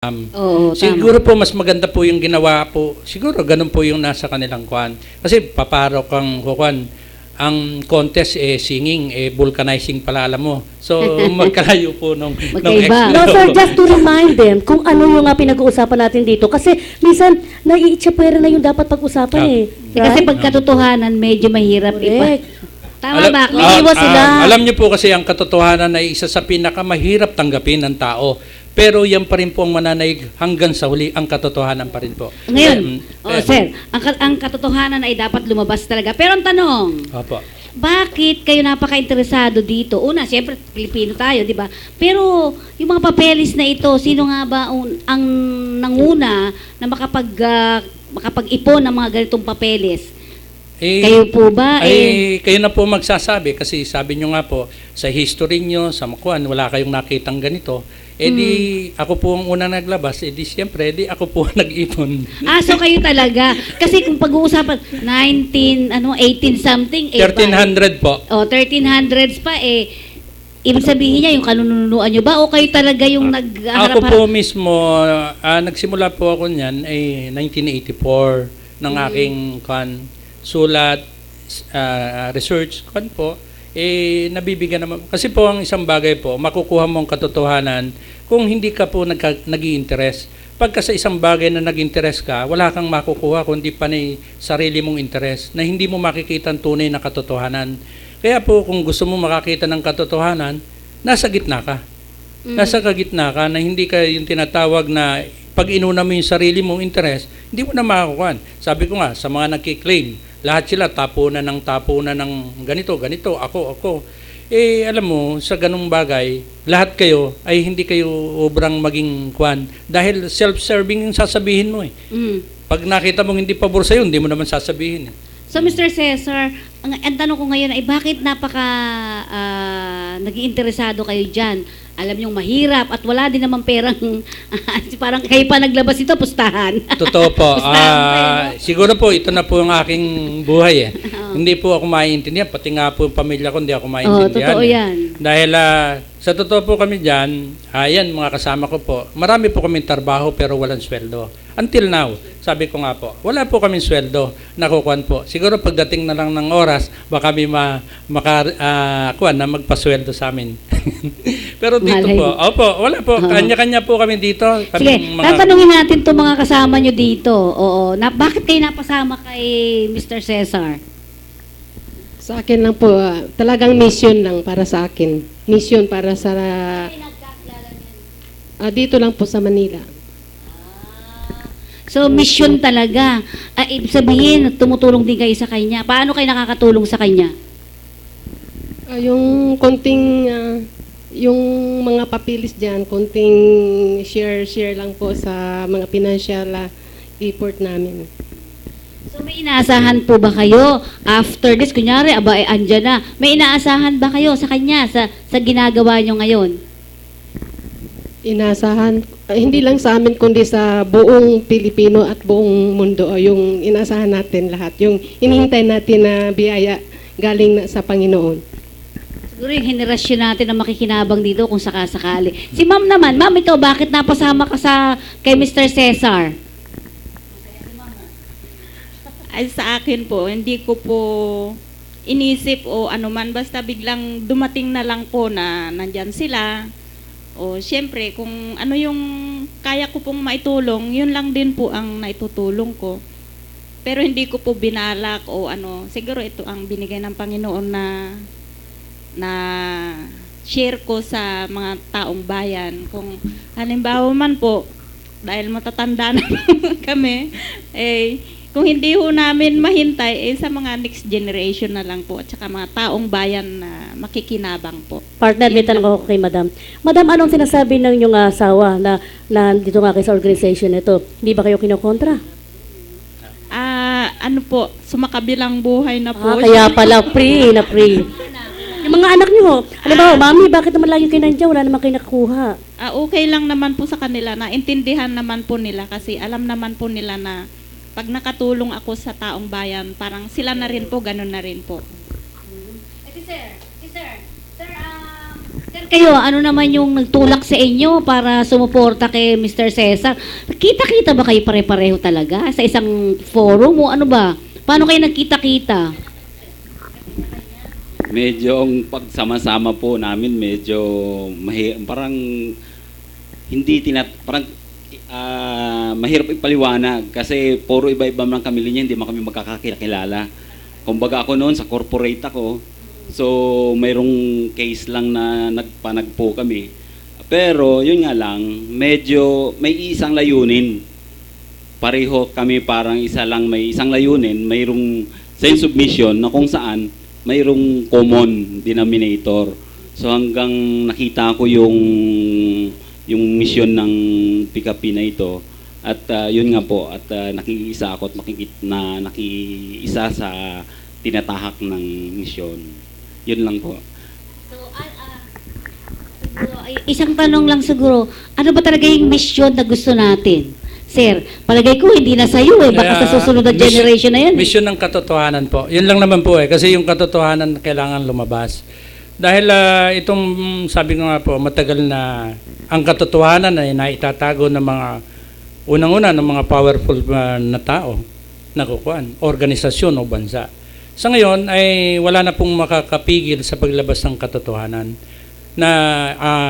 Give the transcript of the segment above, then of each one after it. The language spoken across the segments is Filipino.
Oo, Siguro po mas maganda po yung ginawa po. Siguro ganun po yung nasa kanilang kwan. Kasi paparok ang kuwan. Ang contest singing, vulcanizing pala alam mo. So magkalayo po nung Magkaiba. No, sir, just to remind them kung ano yung pinag-uusapan natin dito. Kasi minsan, naiitsapwera na yung dapat pag-usapan eh. Kasi pagkatotohanan, medyo mahirap Correct. Tama ba? Umiiwas sila. Alam niyo po kasi ang katotohanan ay isa sa pinakamahirap tanggapin ng tao. Pero yan pa rin po ang mananaig hanggang sa huli, ang katotohanan pa rin po. Ngayon, sir, ang katotohanan ay dapat lumabas talaga. Pero ang tanong, Opo. bakit kayo napaka-interesado dito? Una, siyempre, Pilipino tayo, di ba? Pero yung mga papeles na ito, sino nga ba ang nanguna na makapag-ipon ng mga ganitong papeles? Kayo po ba? Kayo na po magsasabi kasi sabi nyo nga po, sa history nyo, sa makuan, wala kayong nakitang ganito. Di ako po ang unang naglabas, di siyempre, di ako po nag-ipon. So kayo talaga. Kasi kung pag-uusapan, 18 something. 1300 po. 1300s pa ibig sabihin niya, yung kanununuan nyo ba? O kayo talaga yung nag-harap-harap? Ako po mismo, nagsimula po ako niyan ay 1984 ng aking sulat, research po. Nabibigyan naman. Kasi po ang isang bagay po, makukuha mo ang katotohanan kung hindi ka po nag-i-interest. Pagka sa isang bagay na nag-interest ka, wala kang makukuha kundi panay sarili mong interest na hindi mo makikita ang tunay na katotohanan. Kaya po kung gusto mo makakita ng katotohanan, nasa gitna ka. Nasa kagitna ka na hindi ka yung tinatawag na pag inuna mo yung sarili mong interest, hindi mo na makakuha. Sabi ko nga, sa mga nagkiklaim, lahat sila tapunan ng ganito, ako. Alam mo, sa ganung bagay, lahat kayo ay hindi kayo obrang maging kwan. Dahil self-serving yung sasabihin mo eh. Pag nakita mong hindi pabor sa'yo, hindi mo naman sasabihin. So, Mr. Cesar, ang tanong ko ngayon ay bakit nag-iinteresado kayo dyan? Alam niyong mahirap at wala din naman perang, parang kayo pa naglabas ito, pustahan. Totoo po. Siguro po, ito na po ang aking buhay eh. Hindi po ako maintindihan, pati nga po yung pamilya ko, hindi ako maintindihan. Totoo yan. Dahil sa totoo po kami dyan, yan mga kasama ko po, marami po kaming trabaho pero walang sweldo. Until now, sabi ko nga po, wala po kaming sweldo, nakukuhan po. Siguro pagdating na lang ng oras, baka kami makakuha na magpasweldo sa amin. Pero dito po, wala po, kanya-kanya po kami dito. Sige, tatanungin natin itong mga kasama nyo dito. Bakit kayo napasama kay Mr. Cesar? Sa akin lang po, talagang mission lang para sa akin. Mission para sa... dito lang po sa Manila. So, mission talaga. Ibig sabihin, tumutulong din kayo sa kanya. Paano kayo nakakatulong sa kanya? Yung konting... yung mga papilis dyan, konting share lang po sa mga financial effort namin. So, may inaasahan po ba kayo after this? Kunyari, andyan na. May inaasahan ba kayo sa kanya sa ginagawa nyo ngayon? Inaasahan, hindi lang sa amin, kundi sa buong Pilipino at buong mundo. Yung inaasahan natin lahat. Yung hinihintay natin na biyaya galing sa Panginoon. Siguro yung henerasyon natin na makikinabang dito kung sakasakali. Si ma'am naman, ma'am, ito, bakit napasama ka kay Mr. Cesar? Ay, sa akin po, hindi ko po inisip o anuman, basta biglang dumating na lang po na nandyan sila. Siyempre, kung ano yung kaya ko pong maitulong, yun lang din po ang naitutulong ko. Pero hindi ko po binalak siguro ito ang binigay ng Panginoon na share ko sa mga taong bayan. Kung halimbawa man po, dahil matatanda na kami, kung hindi ho namin mahintay, sa mga next generation na lang po, at saka mga taong bayan na makikinabang po. Partner, may tanong ako kay Madam. Madam, anong sinasabi ng inyong asawa na dito nga kayo sa organization nito? Hindi ba kayo kinokontra? Sumakabilang buhay na po. Kaya pala, free. Yung mga anak niyo, halimbawa, Mami, bakit naman lagi kayo nandiyan? Wala naman kayo nakuha. Okay lang naman po sa kanila, naintindihan naman po nila kasi alam naman po nila na pag nakatulong ako sa taong bayan, parang sila na rin po, ganun na rin po. Sir, kayo, ano naman yung nagtulak sa inyo para sumuporta kay Mr. Cesar? Kita-kita ba kayo pare-pareho talaga sa isang forum o ano ba? Paano kayo nagkita-kita? Medyo ang pagsama-sama po namin medyo parang hindi parang mahirap ipaliwanag kasi puro iba-iba man kami linya, hindi man kami magkakakilala. Kumbaga ako noon sa corporate ako, so mayroong case lang na nagpanagpo kami. Pero yun nga lang, medyo may isang layunin. Pareho kami parang may isang layunin, mayroong sense of mission na kung saan mayroong common denominator. So hanggang nakita ko yung mission ng PKP na ito, at yun nga po, at nakiisa ako at nakiisa sa tinatahak ng misyon. Yun lang po. So, isang tanong lang siguro, ano ba talaga yung mission na gusto natin? Sir, palagay ko hindi na sa'yo baka sa susunod na generation na yan. Mission ng katotohanan po. Yun lang naman po kasi yung katotohanan kailangan lumabas. Dahil itong, sabi ko nga po, matagal na ang katotohanan ay naitatago ng mga, unang-una ng mga powerful na tao, na kukuan, organisasyon o bansa. Sa ngayon ay wala na pong makakapigil sa paglabas ng katotohanan na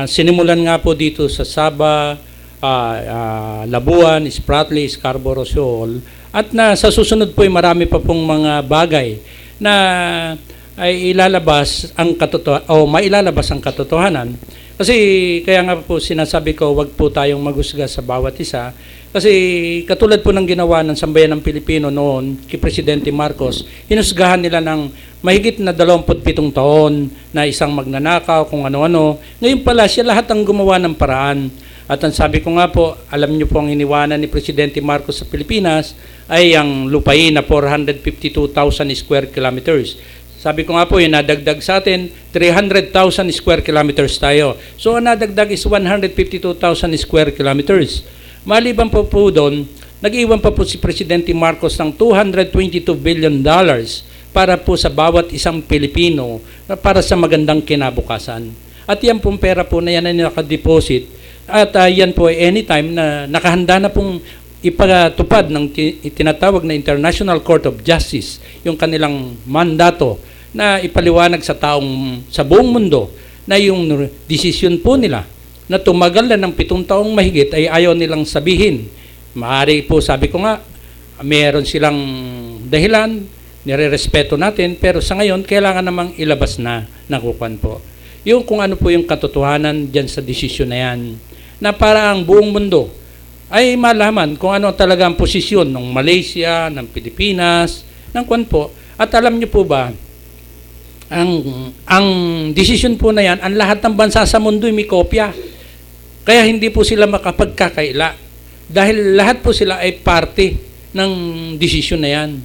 sinimulan nga po dito sa Sabah, Labuan, Spratly, Scarborough, Shoal, at na sa susunod po ay marami pa pong mga bagay na ay ilalabas ang mailalabas ang katotohanan. Kasi kaya nga po sinasabi ko, wag po tayong maghusga sa bawat isa. Kasi katulad po ng ginawa ng Sambayan ng Pilipino noon kay Presidente Marcos, hinusgahan nila ng mahigit na 27 taon na isang magnanakaw, kung ano-ano. Ngayon pala, siya lahat ang gumawa ng paraan. At ang sabi ko nga po, alam niyo po ang iniwanan ni Presidente Marcos sa Pilipinas ay ang lupain na 452,000 square kilometers. Sabi ko nga po, yung nadagdag sa atin, 300,000 square kilometers tayo. So, ang nadagdag is 152,000 square kilometers. Maliban po doon, nag-iwan pa po si Presidente Marcos ng $222 billion para po sa bawat isang Pilipino para sa magandang kinabukasan. At yan pong pera po na yan ay nakadeposit. At yan po ay anytime na nakahanda na pong ipatupad ng tinatawag na International Court of Justice, yung kanilang mandato na ipaliwanag sa taong sa buong mundo na yung desisyon po nila na tumagal na ng 7 taong mahigit ay ayaw nilang sabihin. Maaari po, sabi ko nga, meron silang dahilan, nire-respeto natin, pero sa ngayon, kailangan namang ilabas na nakukuhan po. Yung kung ano po yung katotohanan dyan sa desisyon na yan, na para ang buong mundo ay malaman kung ano talaga ang posisyon ng Malaysia, ng Pilipinas, ng kwan po. At alam niyo po ba, ang desisyon po na yan, ang lahat ng bansa sa mundo ay may kopya. Kaya hindi po sila makapagkakaila. Dahil lahat po sila ay parte ng desisyon na yan.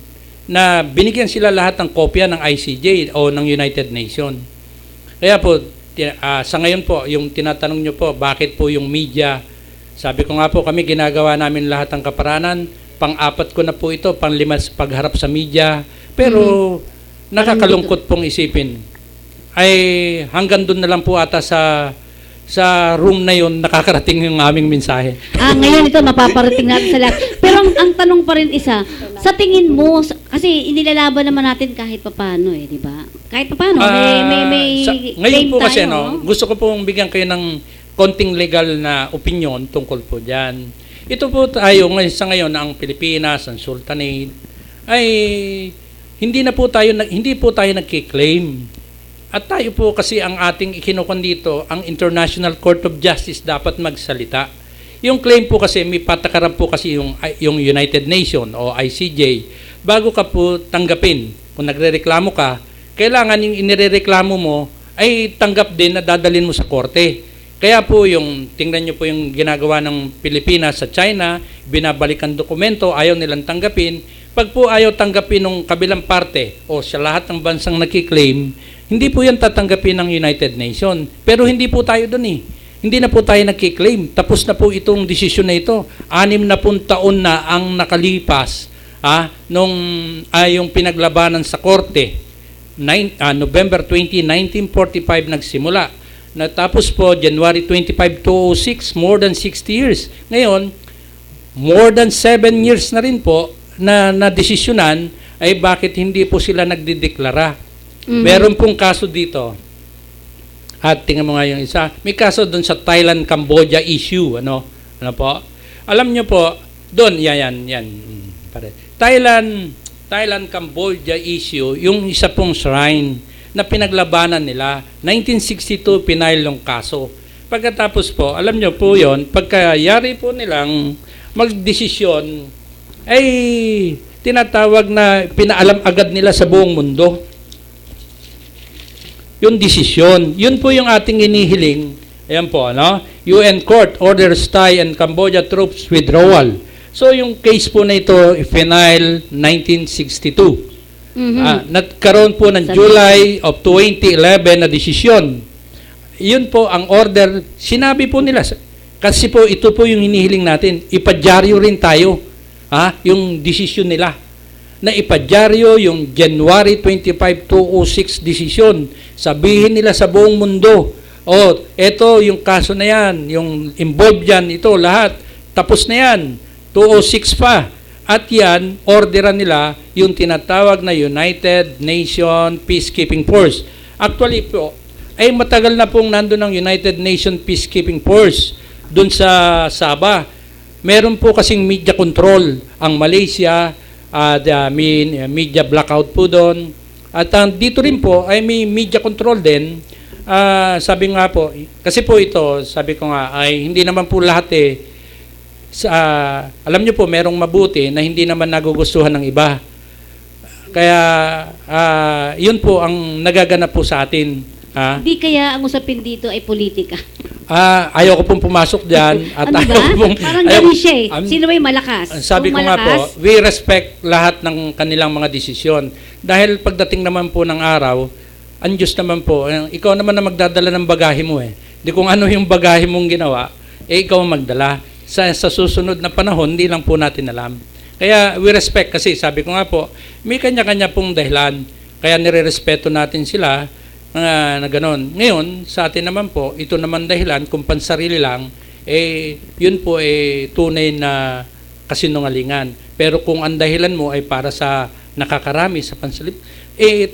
Na binigyan sila lahat ng kopya ng ICJ o ng United Nations. Kaya po, sa ngayon po, yung tinatanong nyo po, bakit po yung media, sabi ko nga po, kami ginagawa namin lahat ng kaparanan, pang-4 ko na po ito, pang-5 sa pagharap sa media, pero nakakalungkot pong isipin. Ay hanggang doon na lang po ata sa room na yon nakakarating yung aming mensahe. Ngayon ito, mapaparating natin sa lahat. Pero ang tanong pa rin isa, sa tingin mo, kasi inilalaban naman natin kahit papano di ba? Kahit papano, may ngayon po tayo, kasi, gusto ko pong bigyan kayo ng konting legal na opinion tungkol po dyan. Ito po tayo sa ngayon, ang Pilipinas, ang Sultanate, ay hindi po tayo nagki-claim. At tayo po kasi ang ating ikinukon dito, ang International Court of Justice dapat magsalita. Yung claim po kasi, may patakaran po kasi yung United Nations o ICJ. Bago ka po tanggapin, kung nagrereklamo ka, kailangan yung inirereklamo mo ay tanggap din na dadalhin mo sa korte. Kaya po tingnan nyo po yung ginagawa ng Pilipinas sa China, binabalik ang dokumento, ayaw nilang tanggapin. Pag po ayaw tanggapin ng kabilang parte o sa lahat ng bansang nakiklaim, hindi po yan tatanggapin ng United Nations. Pero hindi po tayo doon Hindi na po tayo nakiklaim. Tapos na po itong desisyon na ito. 60 taon na ang nakalipas yung pinaglabanan sa korte. November 20, 1945 nagsimula. Natapos po January 25, 2006, more than 60 years. Ngayon, more than 7 years na rin po na nadesisyonan ay bakit hindi po sila nagdideklara. Meron pong kaso dito. At tingnan mo nga yung isa. May kaso doon sa Thailand-Cambodia issue. Ano po? Alam nyo po, doon, yan. Pare. Thailand-Cambodia issue, yung isa pong shrine na pinaglabanan nila. 1962, pinail yung kaso. Pagkatapos po, alam nyo po yon, pagkayari po nilang magdesisyon, ay tinatawag na pinaalam agad nila sa buong mundo. Yung desisyon, yun po yung ating inihiling. Ayan po, ano? UN Court orders Thai and Cambodia troops withdrawal. So yung case po na ito, final 1962. Nagkaroon po ng July of 2011 na desisyon. Yun po ang order, sinabi po nila, kasi po ito po yung hinihiling natin, ipadyaryo rin tayo, yung desisyon nila. Na ipadyaryo yung January 25, 2006 desisyon. Sabihin nila sa buong mundo, eto yung kaso na yan, yung involved yan, ito lahat, tapos na yan, 2006 pa. At yan, orderan nila yung tinatawag na United Nations Peacekeeping Force. Actually po, ay matagal na pong nandun ang United Nations Peacekeeping Force dun sa Sabah. Meron po kasing media control ang Malaysia, media blackout po doon. At dito rin po ay may media control din. Sabi nga po, kasi po ito, sabi ko nga, ay hindi naman po lahat alam nyo po, merong mabuti na hindi naman nagugustuhan ng iba. Kaya, yun po ang nagaganap po sa atin. Hindi kaya ang usapin dito ay politika. Ayoko pong pumasok dyan. At ano ba? Parang ganun siya eh. Sino ba yung malakas? Sabi ko nga po, we respect lahat ng kanilang mga desisyon. Dahil pagdating naman po ng araw, ang Diyos naman po, ikaw naman na magdadala ng bagahe mo eh. Di kung ano yung bagahe mong ginawa, ikaw ang magdala. Sa susunod na panahon, hindi lang po natin alam. Kaya we respect kasi sabi ko nga po, may kanya-kanya pong dahilan. Kaya nire-respeto natin sila na gano'n. Ngayon, sa atin naman po, ito naman dahilan, kung pansarili lang, yun po tunay na kasinungalingan. Pero kung ang dahilan mo ay para sa nakakarami, sa pansalip,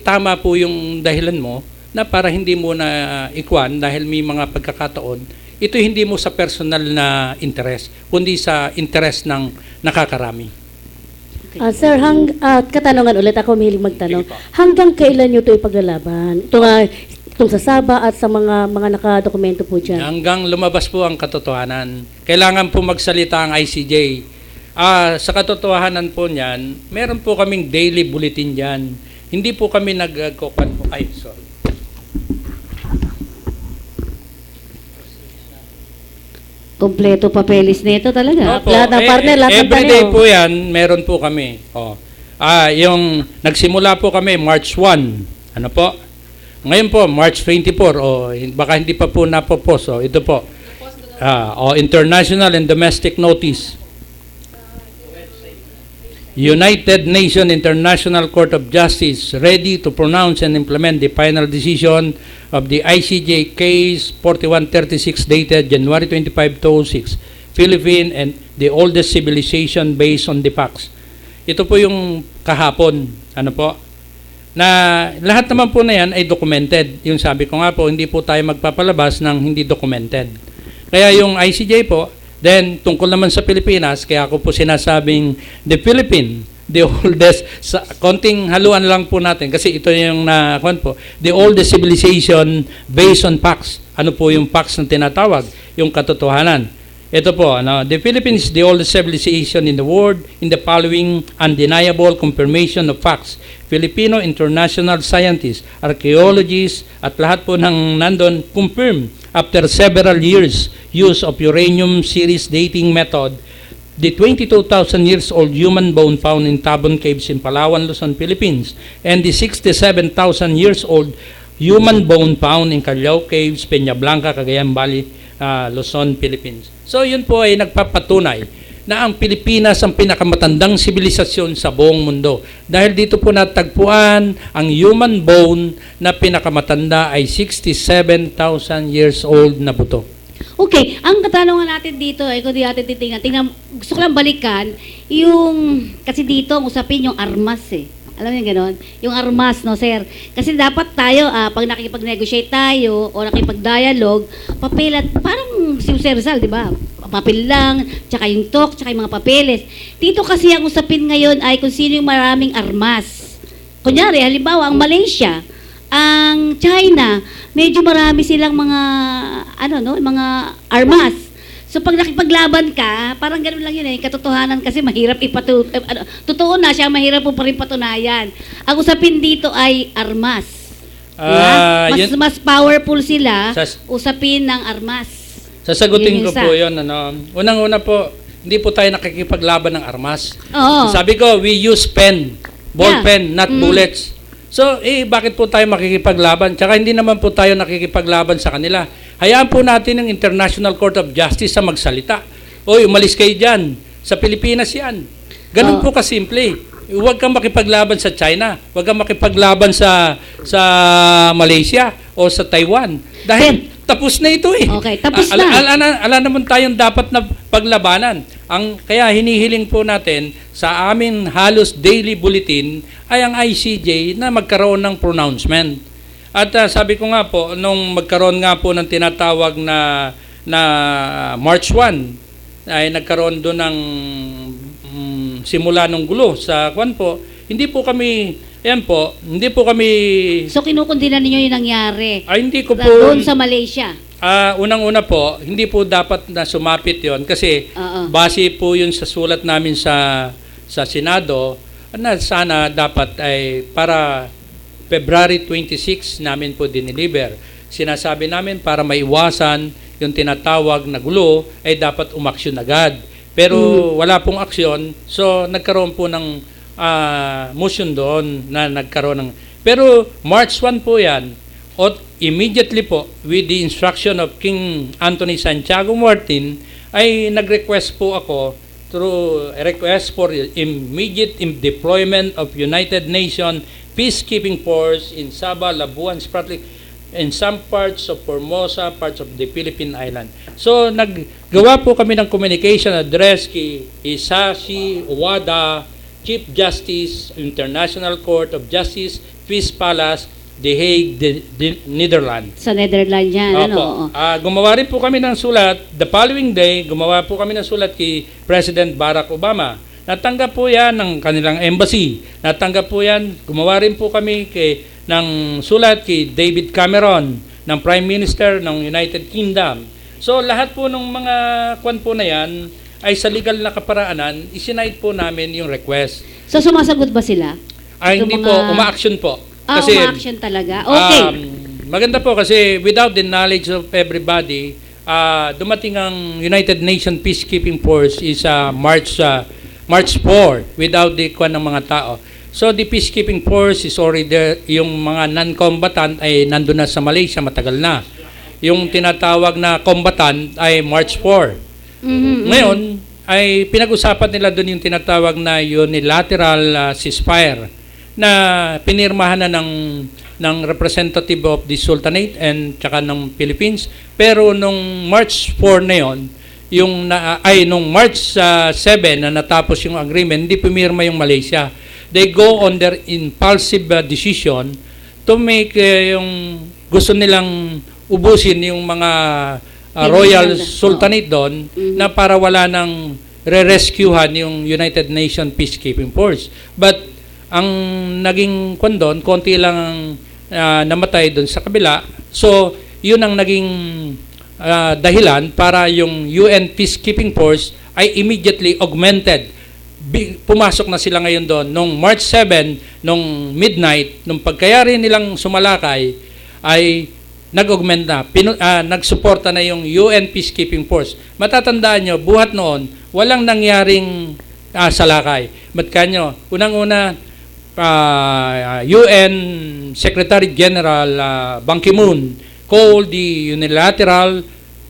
tama po yung dahilan mo na para hindi mo na ikwan dahil may mga pagkakataon, ito hindi mo sa personal na interest, kundi sa interest ng nakakarami. Sir, katanungan ulit, ako mahilig magtanong. Hanggang kailan nyo ito ipaglalaban? Itong sa Sabah at sa mga nakadokumento po dyan? Hanggang lumabas po ang katotohanan. Kailangan po magsalita ang ICJ. Sa katotohanan po niyan, meron po kaming daily bulletin dyan. Hindi po kami Kompleto papeles nito talaga. Opo, Lahat ng partner, lahat ng everyday tanong. po yan, meron po kami. Yung nagsimula po kami March 1. Ano po? Ngayon po, March 24. Baka hindi pa po napopos. Ito po. International and Domestic Notice. United Nations International Court of Justice ready to pronounce and implement the final decision of the ICJ case 4136 dated January 25, 2006, Philippines and the oldest civilization based on the facts. Ito po yung kahapon, ano po, na lahat naman po na yan ay documented. Yung sabi ko nga po, hindi po tayo magpapalabas ng hindi documented. Kaya yung ICJ po, then, tungkol naman sa Pilipinas, kaya ako po sinasabing the Philippines, the oldest, konting haluan lang po natin, kasi ito yung the oldest civilization based on facts. Ano po yung facts na tinatawag? Yung katotohanan. Ito po, the Philippines is the oldest civilization in the world in the following undeniable confirmation of facts. Filipino international scientists, archaeologists, at lahat po ng nandun confirm after several years use of uranium series dating method, the 22,000 years old human bone found in Tabon Caves in Palawan, Luzon, Philippines, and the 67,000 years old human bone found in Callao Caves, Peña Blanca, Cagayan Valley, Luzon, Philippines. So yun po ay nagpapatunay na ang Pilipinas ang pinakamatandang sibilisasyon sa buong mundo. Dahil dito po natagpuan ang human bone na pinakamatanda ay 67,000 years old na buto. Okay, ang katanungan natin dito, kung di natin titingnan, gusto ko lang balikan, yung, kasi dito, ang usapin yung armas eh. Alam niyo gano'n? Yung armas, no, sir? Kasi dapat tayo, pag nakikipag-negotiate tayo o nakipag-dialogue, papel at parang si Sir Rizal, di ba? Papel lang, tsaka yung talk, tsaka yung mga papeles. Dito kasi ang usapin ngayon ay kung sino yung maraming armas. Kunyari, halimbawa, ang Malaysia, ang China, medyo marami silang mga, mga armas. So pag nakipaglaban ka, parang gano'n lang yun eh, katotohanan kasi mahirap totoo na siya, mahirap po pa rin patunayan. Ang usapin dito ay armas. Mas powerful sila usapin ng armas. Sasagutin Yun ko isa. po yun. Unang-una po, hindi po tayo nakikipaglaban ng armas. Oo. Sabi ko, we use pen, ball pen, not bullets. So, bakit po tayo makikipaglaban? Tsaka hindi naman po tayo nakikipaglaban sa kanila. Hayaan po natin ang International Court of Justice sa magsalita. Oy, umalis kayo dyan. Sa Pilipinas yan. Ganun po kasimple. Huwag kang makipaglaban sa China. Huwag kang makipaglaban sa Malaysia o sa Taiwan. Dahil tapos na ito eh. Okay, tapos na. Ala naman tayong dapat na paglabanan. Kaya hinihiling po natin sa amin halos daily bulletin ay ang ICJ na magkaroon ng pronouncement. At sabi ko nga po, nung magkaroon nga po ng tinatawag na March 1, ay nagkaroon doon ng simula ng gulo sa kwan po, hindi po kami So kinukundina ninyo yung nangyari hindi ko po doon sa Malaysia. Unang-una po, hindi po dapat na sumapit 'yon kasi base po 'yun sa sulat namin sa Senado na sana dapat ay para February 26 namin po diniliber. Sinasabi namin para maiwasan yung tinatawag na gulo ay dapat umaksyon agad. Pero wala pong aksyon, so nagkaroon po ng motion doon na nagkaroon ng... Pero March 1 po yan, at immediately po with the instruction of King Anthony Santiago Martin ay nag-request po ako through a request for immediate deployment of United Nations peacekeeping force in Sabah, Labuan, Spratly, and some parts of Formosa, parts of the Philippine Island. So, naggawa po kami ng communication address kay Hisashi Wada, Chief Justice, International Court of Justice, Peace Palace, The Hague, Netherlands. Sa Netherlands yan, Opo. Gumawa rin po kami ng sulat. The following day, gumawa po kami ng sulat kay President Barack Obama. Natanggap po yan ng kanilang embassy. Natanggap po yan. Gumawa rin po kami ng sulat kay David Cameron, ng Prime Minister ng United Kingdom. So lahat po ng mga kwan po na yan ay sa legal na kaparaanan, isinayad po namin yung request. So sumasagot ba sila? Hindi po, uma-action po. Uma-action talaga. Okay. Maganda po kasi without the knowledge of everybody, dumating ang United Nations Peacekeeping Force is March 4 without the kwan ng mga tao. So the peacekeeping force is already there. Yung mga non-combatant ay nandun na sa Malaysia matagal na. Yung tinatawag na combatant ay March 4. Ngayon ay pinag-usapan nila doon yung tinatawag na unilateral ceasefire na pinirmahan na ng representative of the Sultanate and tsaka ng Philippines. Pero nung March 4 na yon, nung March 7 na natapos yung agreement, hindi pumirma yung Malaysia. They go on their impulsive decision to make yung gusto nilang ubusin yung mga Royal Sultanate doon na para wala nang re-rescuehan yung United Nations Peacekeeping Force. But ang naging doon, konti lang ang namatay doon sa kabila. So, yun ang naging dahilan para yung UN Peacekeeping Force ay immediately augmented. Pumasok na sila ngayon doon. Nung March 7, nung midnight, nung pagkayari nilang sumalakay, ay nag-augment na, nagsuporta na yung UN Peacekeeping Force. Matatandaan nyo, buhat noon, walang nangyaring salakay. Matkanyo, unang-una, UN Secretary General Ban Ki-moon called the unilateral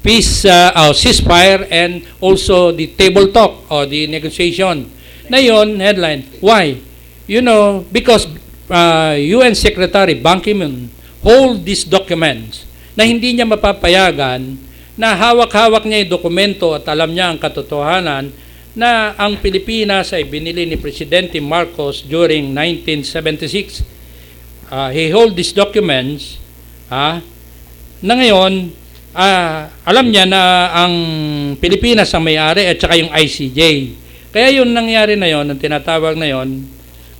peace, ceasefire, and also the table talk or the negotiation. Na yun, headline. Why? Because UN Secretary Ban Ki-moon hold these documents na hindi niya mapapayagan na hawak-hawak niya yung dokumento at alam niya ang katotohanan na ang Pilipinas ay binili ni Presidente Marcos during 1976. He hold these documents na ngayon alam niya na ang Pilipinas ang may-ari at saka yung ICJ. Kaya yun nangyari na yon, ang tinatawag na yon,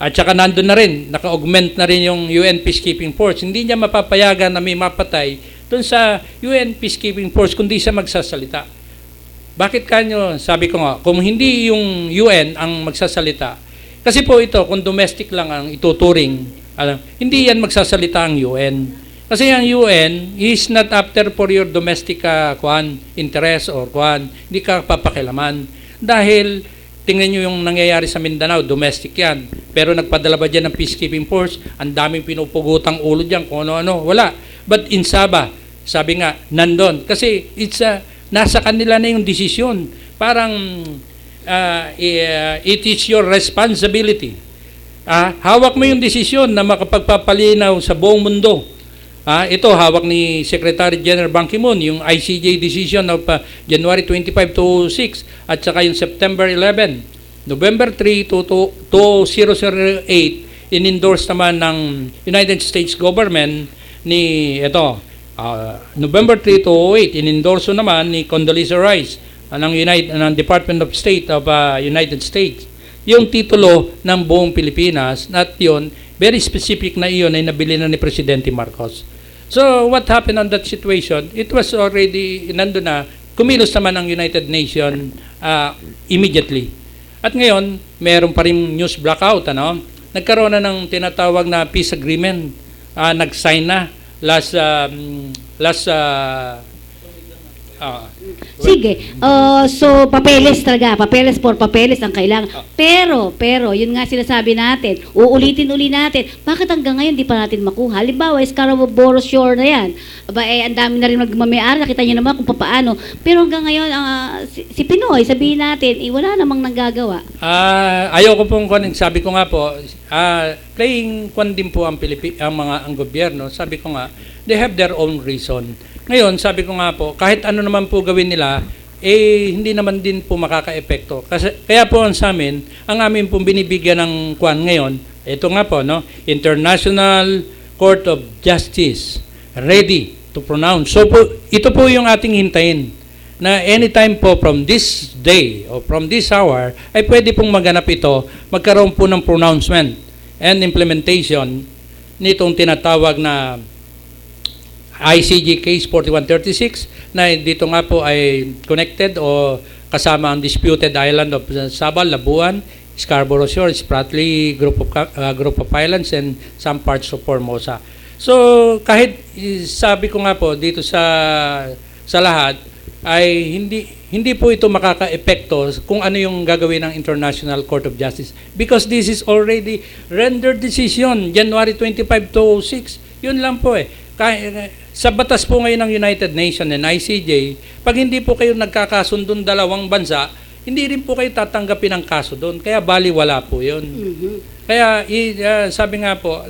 at saka nandun na rin, naka-augment na rin yung UN Peacekeeping Force. Hindi niya mapapayagan na may mapatay dun sa UN Peacekeeping Force kundi siya magsasalita. Bakit kanyo? Sabi ko nga, kung hindi yung UN ang magsasalita, kasi po ito, kung domestic lang ang ituturing, hindi yan magsasalita ang UN. Kasi ang UN is not after for your domestic interest or hindi ka papakilaman. Dahil, tingnan nyo yung nangyayari sa Mindanao, domestic yan. Pero nagpadala ba dyan ng peacekeeping force? Ang daming pinupugutang ulo dyan, kung ano-ano. Wala. But in Sabah, sabi nga, nandun. Kasi nasa kanila na yung desisyon. Parang it is your responsibility. Hawak mo yung desisyon na makapagpapalinaw sa buong mundo. Ito, hawak ni Secretary General Ban Ki-moon, yung ICJ decision of January 25 to 6 at saka yung September 11. November 3 to 2008, in-endorse naman ng United States government ni November 3 to 08, in-endorse naman ni Condoleezza Rice ng Department of State of United States. Yung titulo ng buong Pilipinas, at yun, very specific na iyon ay nabili na ni Presidente Marcos. So, what happened on that situation? It was already, nandun na, kumilos naman ang United Nations immediately. At ngayon, meron pa rin news blackout, Nagkaroon na ng tinatawag na peace agreement. Nag-sign na Sige. So, papeles talaga. Papeles ang kailangan. Pero, yun nga sinasabi natin, uulitin-uli natin, bakit hanggang ngayon di pa natin makuha? Halimbawa, Scarborough Shore na yan. Ang dami na rin nagmamayari, nakita nyo naman kung paano. Pero hanggang ngayon, si Pinoy, sabihin natin, wala namang nagagawa. Ayoko pong sabi ko nga po, playing din po ang gobyerno. Sabi ko nga, they have their own reason. Ngayon, sabi ko nga po, kahit ano naman po gawin nila, hindi naman din po makaka-epekto. Kaya po sa amin, ang amin pong binibigyan ng ngayon, ito nga po, International Court of Justice, ready to pronounce. So po, ito po yung ating hintayin, na anytime po from this day or from this hour, ay pwede pong maganap ito, magkaroon po ng pronouncement and implementation nitong tinatawag na ICJ case 4136 na dito nga po ay connected o kasama ang disputed island of Sabah, Labuan, Scarborough Shore, Spratly group of islands and some parts of Formosa. So kahit sabi ko nga po dito sa lahat ay hindi po ito makaka-epekto kung ano yung gagawin ng International Court of Justice because this is already rendered decision January 25 to 6. Yun lang po sa batas po ngayon ng United Nations and ICJ, pag hindi po kayo nagkakasundon dalawang bansa, hindi rin po kayo tatanggapin ang kaso doon. Kaya baliwala po yun. Mm-hmm. Kaya sabi nga po,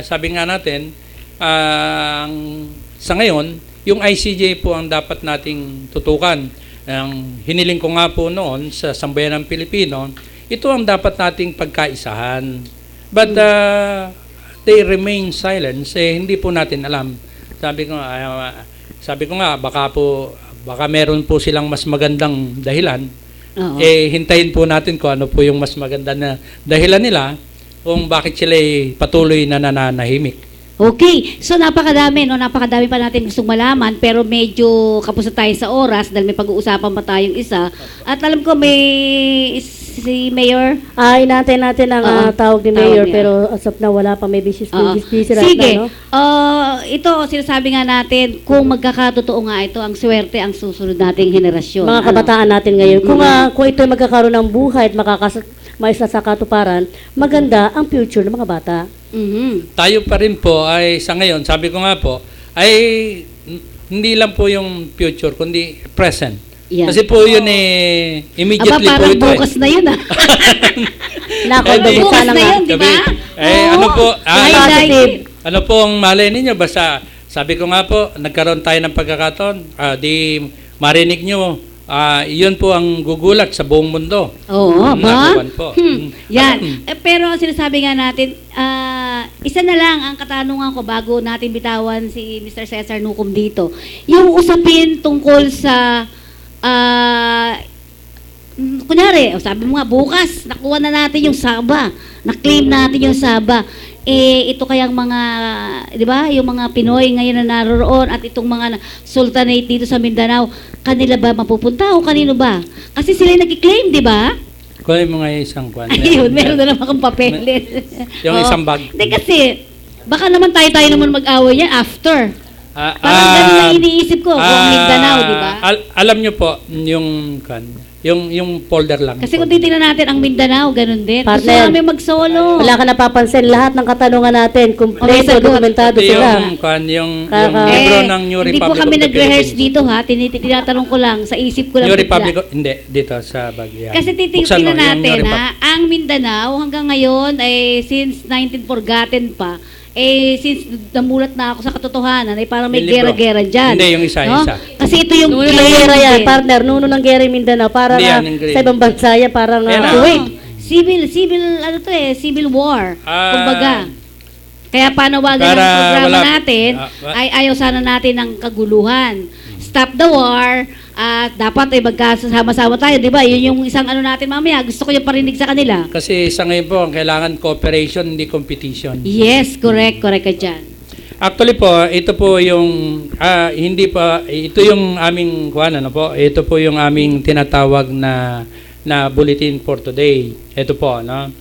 sabi nga natin, sa ngayon, yung ICJ po ang dapat nating tutukan. Hiniling ko nga po noon sa Sambayanang Pilipino, ito ang dapat nating pagkaisahan. But they remain silent. Hindi po natin alam. Sabi ko nga, baka meron po silang mas magandang dahilan. Hintayin po natin kung ano po yung mas maganda na dahilan nila kung bakit sila patuloy na nananahimik. Okay, so napakadami pa natin gustong malaman pero medyo kapos na tayo sa oras dahil may pag-uusapan pa tayong isa. At alam ko may si Mayor. Inaantay natin ang tawag ni Mayor pero as of now wala pa, may busy right Sige, now, ito sinasabi nga natin kung magkakatotoo nga ito ang swerte ang susunod nating henerasyon. Mga kabataan natin ngayon. Kung ito ay magkakaroon ng buhay at maisa sa katuparan, maganda ang future ng mga bata. Mm-hmm. Tayo pa rin po ay sa ngayon, sabi ko nga po, ay hindi lang po yung future, kundi present. Yan. Kasi po yun immediately Aba, po parang ito bukas na yun, ah. Nako, Eh, bukas bukas na na nga. yun, di ba? Ano po, Positive. ano po ang malay ninyo? Basta, sabi ko nga po, nagkaroon tayo ng pagkakataon, di marinig nyo, yun po ang gugulat sa buong mundo. Oo, ba? Nakuwan po. Yan. Pero sinasabi nga natin, isa na lang ang katanungan ko bago natin bitawan si Mr. Cesar Nucom dito. Yung usapin tungkol sa, kunyari, sabi mo nga, bukas, nakuha na natin yung Saba. Na-claim natin yung Saba. Ito kayang mga, di ba, yung mga Pinoy ngayon na naroon at itong mga sultanate dito sa Mindanao, kanila ba mapupunta o kanino ba? Kasi sila nag-claim, di ba? Kunin mo nga yung isang kwan. Ayun, meron na naman akong papeles. Yung Oo. isang bag. Hindi kasi, baka naman tayo naman mag-away yan after. Parang ganun na iniisip ko kung Mindanao, di ba? Alam nyo po, yung folder lang. Kasi kung titingnan natin ang Mindanao, ganun din. Gusto Partner. namin mag-solo. Wala ka napapansin, lahat ng katanungan natin, Okay, kumpleto, sagot. dokumentado Pati sila. yung Kaka- libro ng New hindi Republic po kami of the nag-rehearse Philippines. dito ha. Tinatanong ko lang, sa isip ko lang. New bigla. Republic, hindi, dito sa Bagya. Kasi titingnan natin ha, ang Mindanao hanggang ngayon ay since 19 forgotten pa, since namulat na ako sa katotohanan, ay parang may Yung libro. gera-gera dyan. Hindi, yung isa. Kasi ito yung Nuno ng gera yan, partner, nuno ng gera yung Mindanao, para Hindi nga yan, yung green. sa ibang bansa yan, parang Yan na. Kuwait. Civil war. Kumbaga. Kaya panawagan ng Para programa wala- natin ay ayaw sana natin ng kaguluhan. Stop the war at dapat ay magkasama-sama tayo, di ba? Yun yung isang ano natin mamaya. Gusto ko yung parinig sa kanila. Kasi sa ngayon po, ang kailangan cooperation, hindi competition. Yes, correct ka dyan. Actually po, ito po yung hindi pa ito yung aming ito po yung aming tinatawag na bulletin for today. Ito po, no.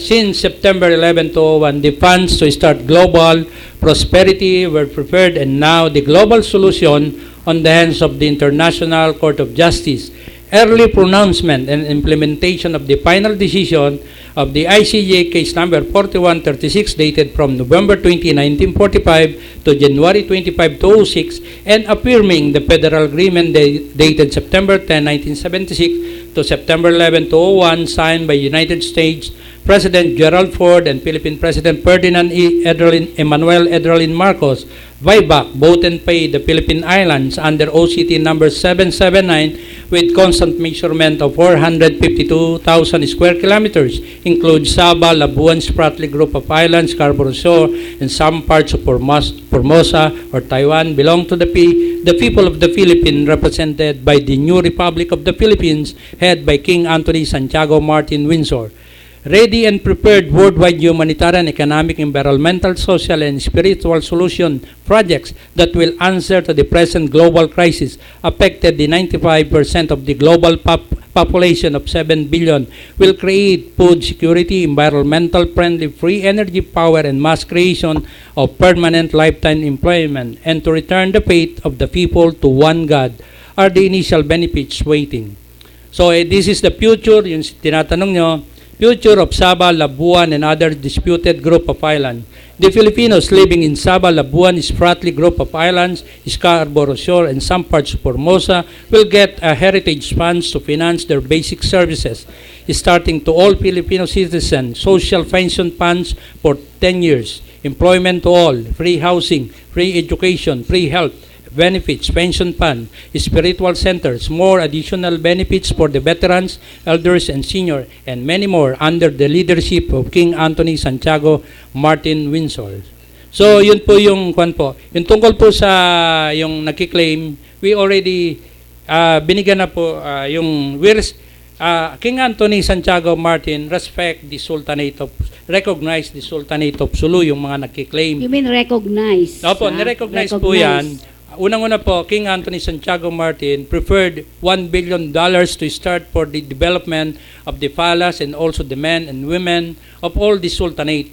Since September 11 to 01, the funds to start global prosperity were prepared, and now the global solution on the hands of the International Court of Justice. Early pronouncement and implementation of the final decision of the ICJ case number 4136 dated from November 20, 1945 to January 25, 2006, and affirming the federal agreement dated September 10, 1976 to September 11, 2001, signed by United States President Gerald Ford and Philippine President Ferdinand Emmanuel Edralin Marcos, VIVAC, vote and pay the Philippine Islands under OCT number 779 with constant measurement of 452,000 square kilometers, includes Sabah, Labuan, Spratly Group of Islands, Scarborough Shoal, and some parts of Formosa or Taiwan belong to the people of the Philippines, represented by the new Republic of the Philippines, headed by King Anthony Santiago Martin Windsor. Ready and prepared worldwide humanitarian, economic, environmental, social, and spiritual solution projects that will answer to the present global crisis affected the 95% of the global population of 7 billion, will create food security, environmental friendly, free energy, power, and mass creation of permanent lifetime employment, and to return the faith of the people to one God are the initial benefits waiting. So this is the future, yung tinatanong nyo, future of Sabah, Labuan, and other disputed group of islands. The Filipinos living in Sabah, Labuan, Spratly Group of Islands, Scarborough Shoal, and some parts of Formosa will get a heritage funds to finance their basic services, starting to all Filipino citizens, social pension funds for 10 years, employment to all, free housing, free education, free health benefits, pension fund, spiritual centers, more additional benefits for the veterans, elders, and senior, and many more under the leadership of King Anthony Santiago Martin Windsor. So, yun po yung kwan po. Yung tungkol po sa yung nakiklaim, we already binigyan na po yung King Anthony Santiago Martin recognize the Sultanate of Sulu, yung mga nakiklaim. You mean recognize? Opo, nirecognize po yan. Unang-una po, King Anthony Santiago Martin preferred $1 billion to start for the development of the palace and also the men and women of all the Sultanate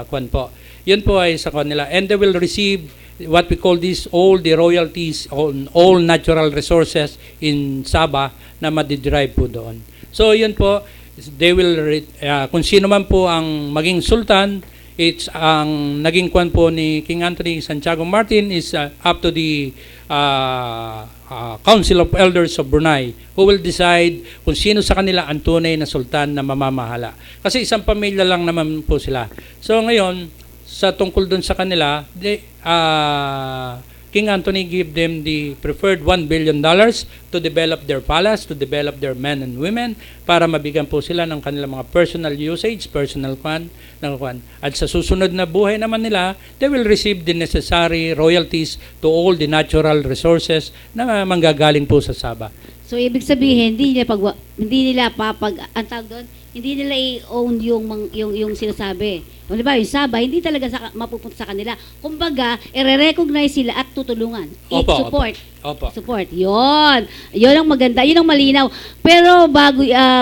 kwan po. Yun po ay sa kanila. And they will receive what we call this, all the royalties on all natural resources in Sabah na madiderive po doon. So yun po, they will, kung sino man po ang maging sultan, it's ang naging kwan po ni King Anthony Santiago Martin is up to the Council of Elders of Brunei who will decide kung sino sa kanila ang tunay na sultan na mamamahala. Kasi isang pamilya lang naman po sila. So ngayon, sa tungkol dun sa kanila, King Anthony give them the preferred $1 billion to develop their palace, to develop their men and women, para mabigyan po sila ng kanilang mga personal usage, personal kwan. At sa susunod na buhay naman nila, they will receive the necessary royalties to all the natural resources na manggagaling po sa Sabah. So ibig sabihin, hindi nila ang tawag doon, hindi nila i-own yung sinasabi. O, di ba, yung Sabah, hindi talaga mapupunta sa kanila. Kumbaga, i-recognize sila at tutulungan. Support. Opo. Support. Yun. Yun ang maganda. Yun ang malinaw. Pero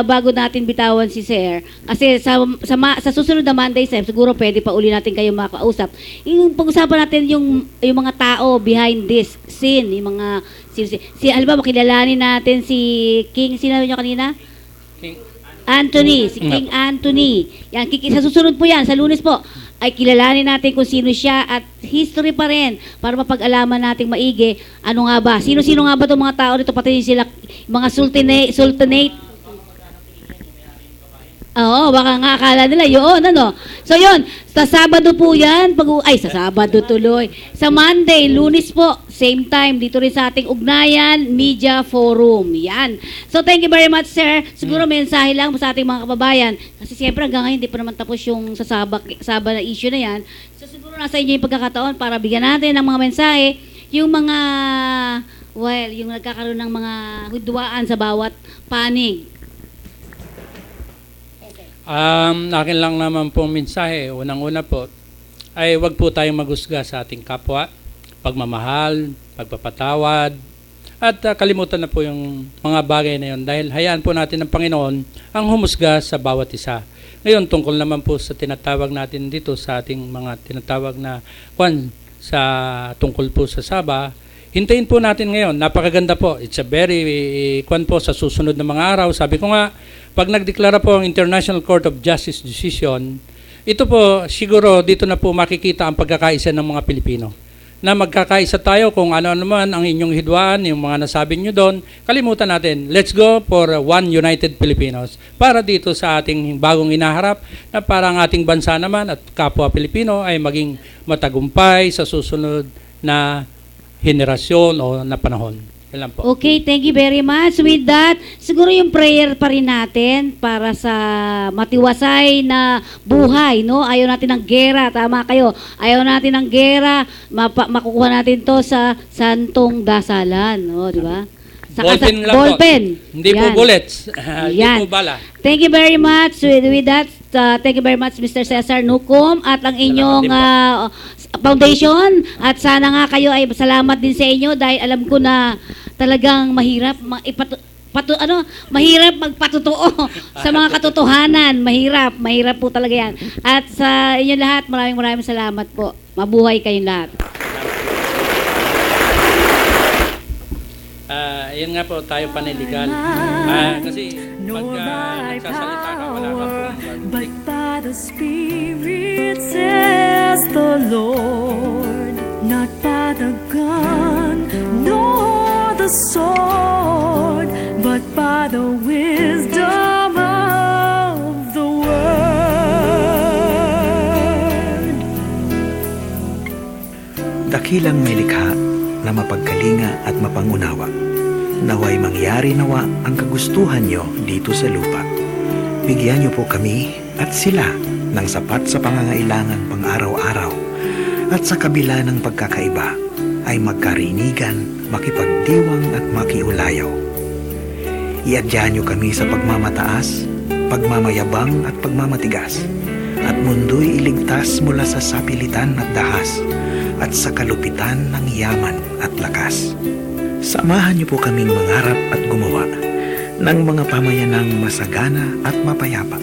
bago natin bitawan si Sir, kasi sa susunod na Monday, Sir, siguro pwede pa uli natin kayo makausap. Yung pag-usapan natin yung mga tao behind this scene, yung mga halimbawa, kilalanin natin si King, sinabi niyo kanina? Anthony, si King Anthony. Yan, sa susunod po yan, sa Lunes po, ay kilalanin natin kung sino siya at history pa rin para mapag-alaman nating maigi ano nga ba. Sino-sino nga ba itong mga tao dito, pati sila, mga sultanate. Oo, baka nga akala nila, yun, ano. So yun, sa Sabado po yan, sa Sabado tuloy. Sa Monday, Lunes po, same time, dito rin sa ating Ugnayan Media Forum. Yan. So thank you very much, Sir. Siguro mensahe lang sa ating mga kababayan. Kasi siyempre hanggang ngayon, hindi pa naman tapos yung sa Sabah na issue na yan. So siguro nasa inyo yung pagkakataon para bigyan natin ng mga mensahe, yung mga, yung nagkakaroon ng mga hudwaan sa bawat panig. Akin lang naman pong mensahe, unang-una po, ay wag po tayong maghusga sa ating kapwa, pagmamahal, pagpapatawad, at kalimutan na po yung mga bagay na yun dahil hayaan po natin ng Panginoon ang humusga sa bawat isa. Ngayon, tungkol naman po sa tinatawag natin dito sa ating mga tinatawag na tungkol po sa Sabah, hintayin po natin ngayon. Napakaganda po. It's a very po sa susunod na mga araw. Sabi ko nga, pag nagdeklara po ang International Court of Justice decision, ito po siguro dito na po makikita ang pagkakaisa ng mga Pilipino. Na magkakaisa tayo kung ano naman ang inyong hidwaan, yung mga nasabi nyo doon, kalimutan natin. Let's go for one united Filipinos. Para dito sa ating bagong inaharap na parang ating bansa naman at kapwa Pilipino ay maging matagumpay sa susunod na henerasyon o na panahon. Yan po. Okay, thank you very much. With that, siguro yung prayer pa rin natin para sa matiwasay na buhay, no? Ayaw natin ng gera, tama kayo. Ayaw natin ng gera, makukuha natin to sa santong dasalan, no, di ba? Ballpen lang ballpen. Po. Hindi po bullets. Hindi po bala. Thank you very much. With that, thank you very much, Mr. Cesar Nucom, at ang inyong foundation. At sana nga kayo ay salamat din sa inyo dahil alam ko na talagang mahirap mahirap magpatotoo sa mga katotohanan. Mahirap po talaga yan. At sa inyo lahat, maraming salamat po. Mabuhay kayong lahat. Yan nga po, tayo paniligal. Kasi pagka nagsasalita ka, wala ka po. But by the Spirit says the Lord, not by the gun, nor the sword, but by the wisdom of the word. Dakilang may likha na mapagkalinga at mapangunawa. Naway mangyari nawa ang kagustuhan nyo dito sa lupa. Bigyan nyo po kami at sila ng sapat sa pangangailangan pang araw-araw at sa kabila ng pagkakaiba ay magkarinigan, makipagdiwang at makiulayaw. Iadya nyo kami sa pagmamataas, pagmamayabang at pagmamatigas at mundo'y iligtas mula sa sapilitan at dahas at sa kalupitan ng yaman at lakas. Samahan niyo po kaming mangarap at gumawa ng mga pamayanang masagana at mapayapa.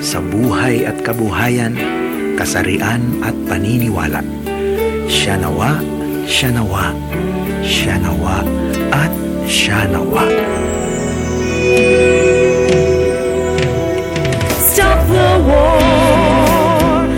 Sa buhay at kabuhayan, kasarian at paniniwala. Siya nawa, siya nawa, siya nawa at siya nawa. Stop the war,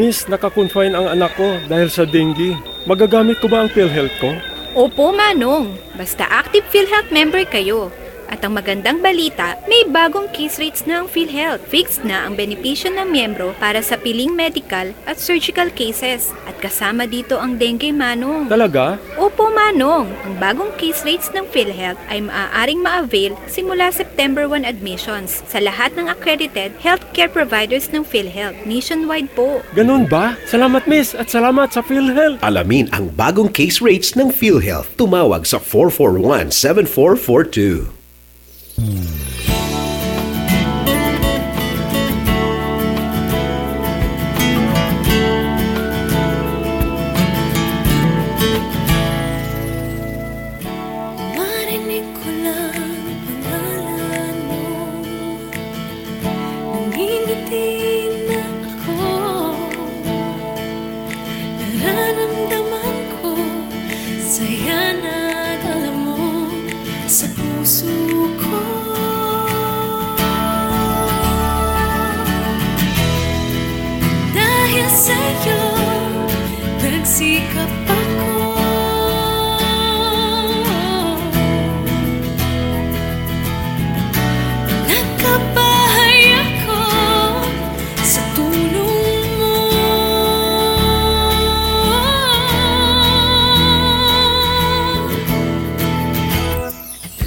Miss, nakakonfine ang anak ko dahil sa dengue. Magagamit ko ba ang PhilHealth ko? Opo, Manong. Basta active PhilHealth member kayo. At ang magandang balita, may bagong case rates na ang PhilHealth. Fixed na ang benepisyo ng miyembro para sa piling medical at surgical cases. At kasama dito ang dengue, Manong. Talaga? Opo, Manong. Ang bagong case rates ng PhilHealth ay maaaring ma-avail simula September 1 admissions sa lahat ng accredited healthcare providers ng PhilHealth. Nationwide po. Ganun ba? Salamat, Miss, at salamat sa PhilHealth. Alamin ang bagong case rates ng PhilHealth. Tumawag sa 441-7442. Marinig ko lang pangalan mo, nangingiti na ako. Nararamdaman ko saya na dala mo sa puso ko. Dahil sa'yo nagsikap ako. Nagkabahay ako sa tulong mo.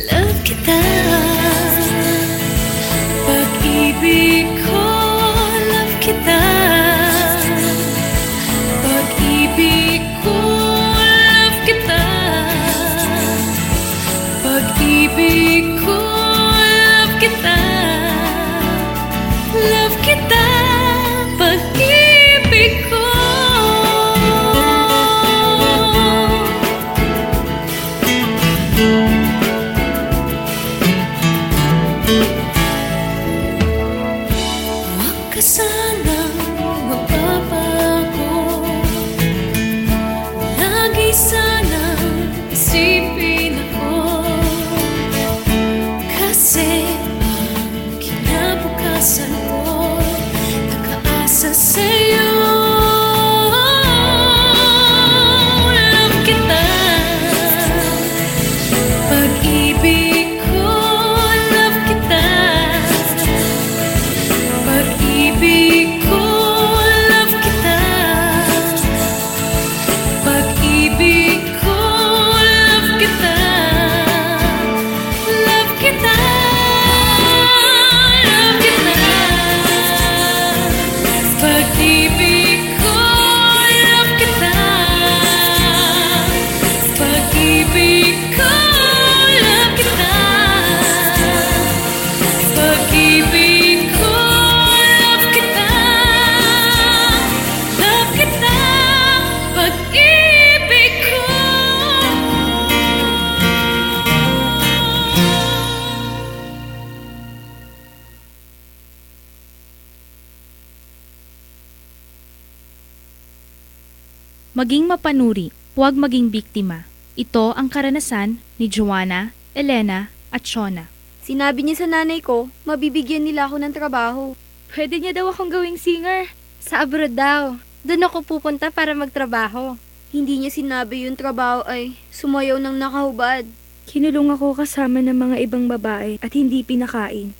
Love kita, pag-ibig ko. Love kita, pag-ibig ko. Love kita, pag-ibig ko. Love kita, love kita, pag-ibig ko. Huwag ka sanang magbabago. Lagi sanang isipin ako. Kasi ang kinabukasan ko nakaasa sa'yo. Love kita, pag-ibig ko. Love kita, pag-ibig ko. Love kita, pag-ibig ko. Love kita, love kita, love kita, pag-ibig ko. Love kita, pag-ibig ko. Love kita, pag-ibig ko. Love kita, love kita, pag-ibig ko. Maging mapanuri, huwag maging biktima. Ito ang karanasan ni Joanna, Elena at Shona. Sinabi niya sa nanay ko, mabibigyan nila ako ng trabaho. Pwede niya daw akong gawing singer. Sa abroad daw. Doon ako pupunta para magtrabaho. Hindi niya sinabi yung trabaho ay sumayaw ng nakahubad. Kinulong ako kasama ng mga ibang babae at hindi pinakain.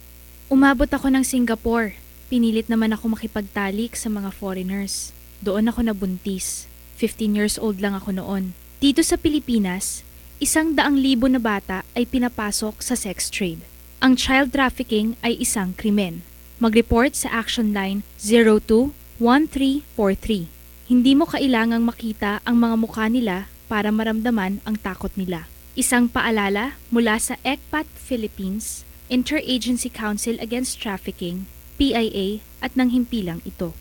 Umabot ako ng Singapore. Pinilit naman ako makipagtalik sa mga foreigners. Doon ako nabuntis. 15 years old lang ako noon. Dito sa Pilipinas, 100,000 na bata ay pinapasok sa sex trade. Ang child trafficking ay isang krimen. Mag-report sa Action Line 02-1343. Hindi mo kailangang makita ang mga mukha nila para maramdaman ang takot nila. Isang paalala mula sa ECPAT Philippines, Interagency Council Against Trafficking, PIA at ng himpilang ito.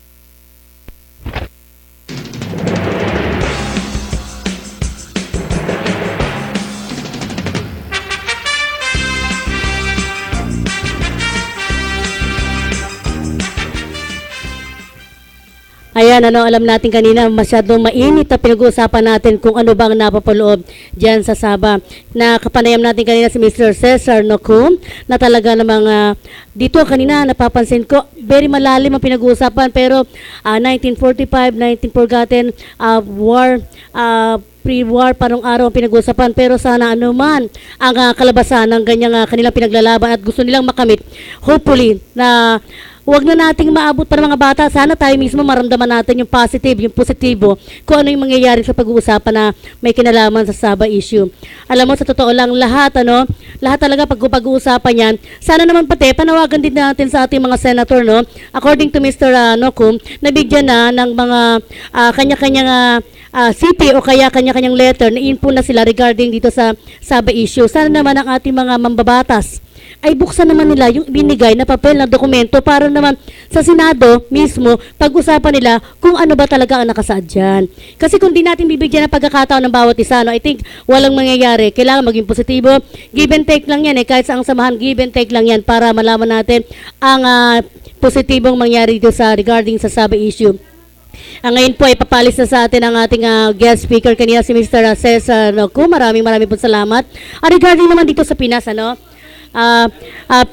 Ayan, Ayan, alam natin kanina, masyadong mainit na pinag-uusapan natin kung ano bang napapaloob dyan sa Sabah. Na kapanayam natin kanina si Mr. Cesar Nocum, na talaga namang dito kanina napapansin ko, very malalim ang pinag-uusapan, pero 1945, 19 forgotten, war, pre-war, parang araw ang pinag-uusapan, pero sana anuman ang kalabasan ng ganyang kanilang pinaglalaban at gusto nilang makamit. Hopefully, na huwag na nating maabot para mga bata. Sana tayo mismo maramdaman natin yung positive, yung positibo, kung ano yung mangyayari sa pag-uusapan na may kinalaman sa Sabah issue. Alam mo, sa totoo lang, lahat talaga pag-uusapan yan. Sana naman pati, panawagan din natin sa ating mga senator, no? According to Mr. Nocum, nabigyan na ng mga kanya-kanyang city o kaya kanya-kanyang letter na info na sila regarding dito sa Sabah issue. Sana naman ang ating mga mambabatas ay buksan naman nila yung binigay na papel na dokumento para naman sa Senado mismo pag-usapan nila kung ano ba talaga ang nakasaad dyan. Kasi kung di natin bibigyan ng pagkakataon ng bawat isa, I think walang mangyayari. Kailangan maging positibo. Give and take lang yan kahit sa ang samahan, give and take lang yan para malaman natin ang positibong mangyari dito sa regarding sa Sabah issue. Ngayon po ay papalis na sa atin ang ating guest speaker kanina si Mr. Cesar Nocum. Maraming po salamat. Regarding naman dito sa Pinas,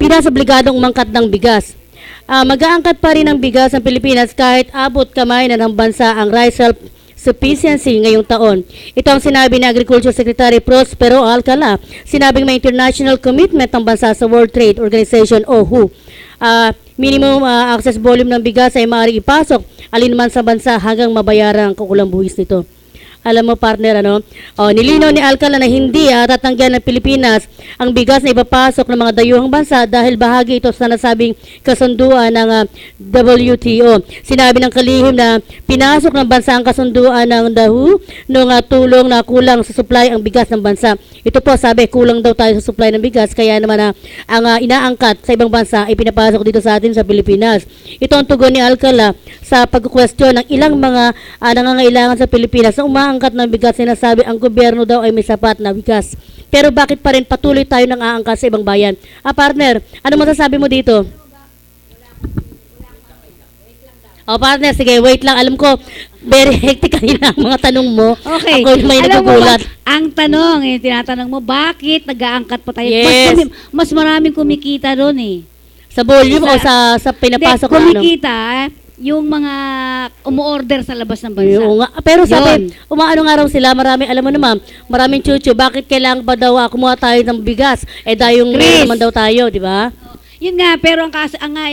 Pinas obligadong umangkat ng bigas. Mag-aangkat pa rin ng bigas ang Pilipinas kahit abot kamay na ng bansa ang rice self-sufficiency ngayong taon. Ito ang sinabi ni Agriculture Secretary Prospero Alcala. Sinabing may international commitment ng bansa sa World Trade Organization o WHO. Minimum access volume ng bigas ay maaaring ipasok alinman sa bansa hanggang mabayaran ang kukulang buwis nito. Alam mo, partner, nilinaw ni Alcala na hindi tatanggihan ng Pilipinas ang bigas na ipapasok ng mga dayuhang bansa dahil bahagi ito sa nasabing kasunduan ng WTO. Sinabi ng kalihim na pinasok ng bansa ang kasunduan ng WHO nung tulong na kulang sa supply ang bigas ng bansa. Ito po, sabi, kulang daw tayo sa supply ng bigas, kaya naman ang inaangkat sa ibang bansa ay pinapasok dito sa atin sa Pilipinas. Ito ang tugon ni Alcala sa pag-question ng ilang mga nangangailangan sa Pilipinas na umaangkat ng bigas. Sinasabi ang gobyerno daw ay may sapat na bigas. Pero bakit pa rin patuloy tayo nang aangkat sa ibang bayan? Partner, ano masasabi mo dito? Partner, sige, wait lang. Alam ko, very hectic kanina ang mga tanong mo. Okay. Ako may nagugulat. Ang tanong, tinatanong mo, bakit nag-aangkat pa tayo? Yes. Mas maraming kumikita doon Sa volume o sa pinapasok na kumikita, yung mga umu-order sa labas ng bansa. Pero sabi, umaano nga raw sila, alam mo naman, maraming chuchu, bakit kailangan ba daw kumuha tayo ng bigas? Dayong naman daw tayo, di ba? Yun nga, pero ang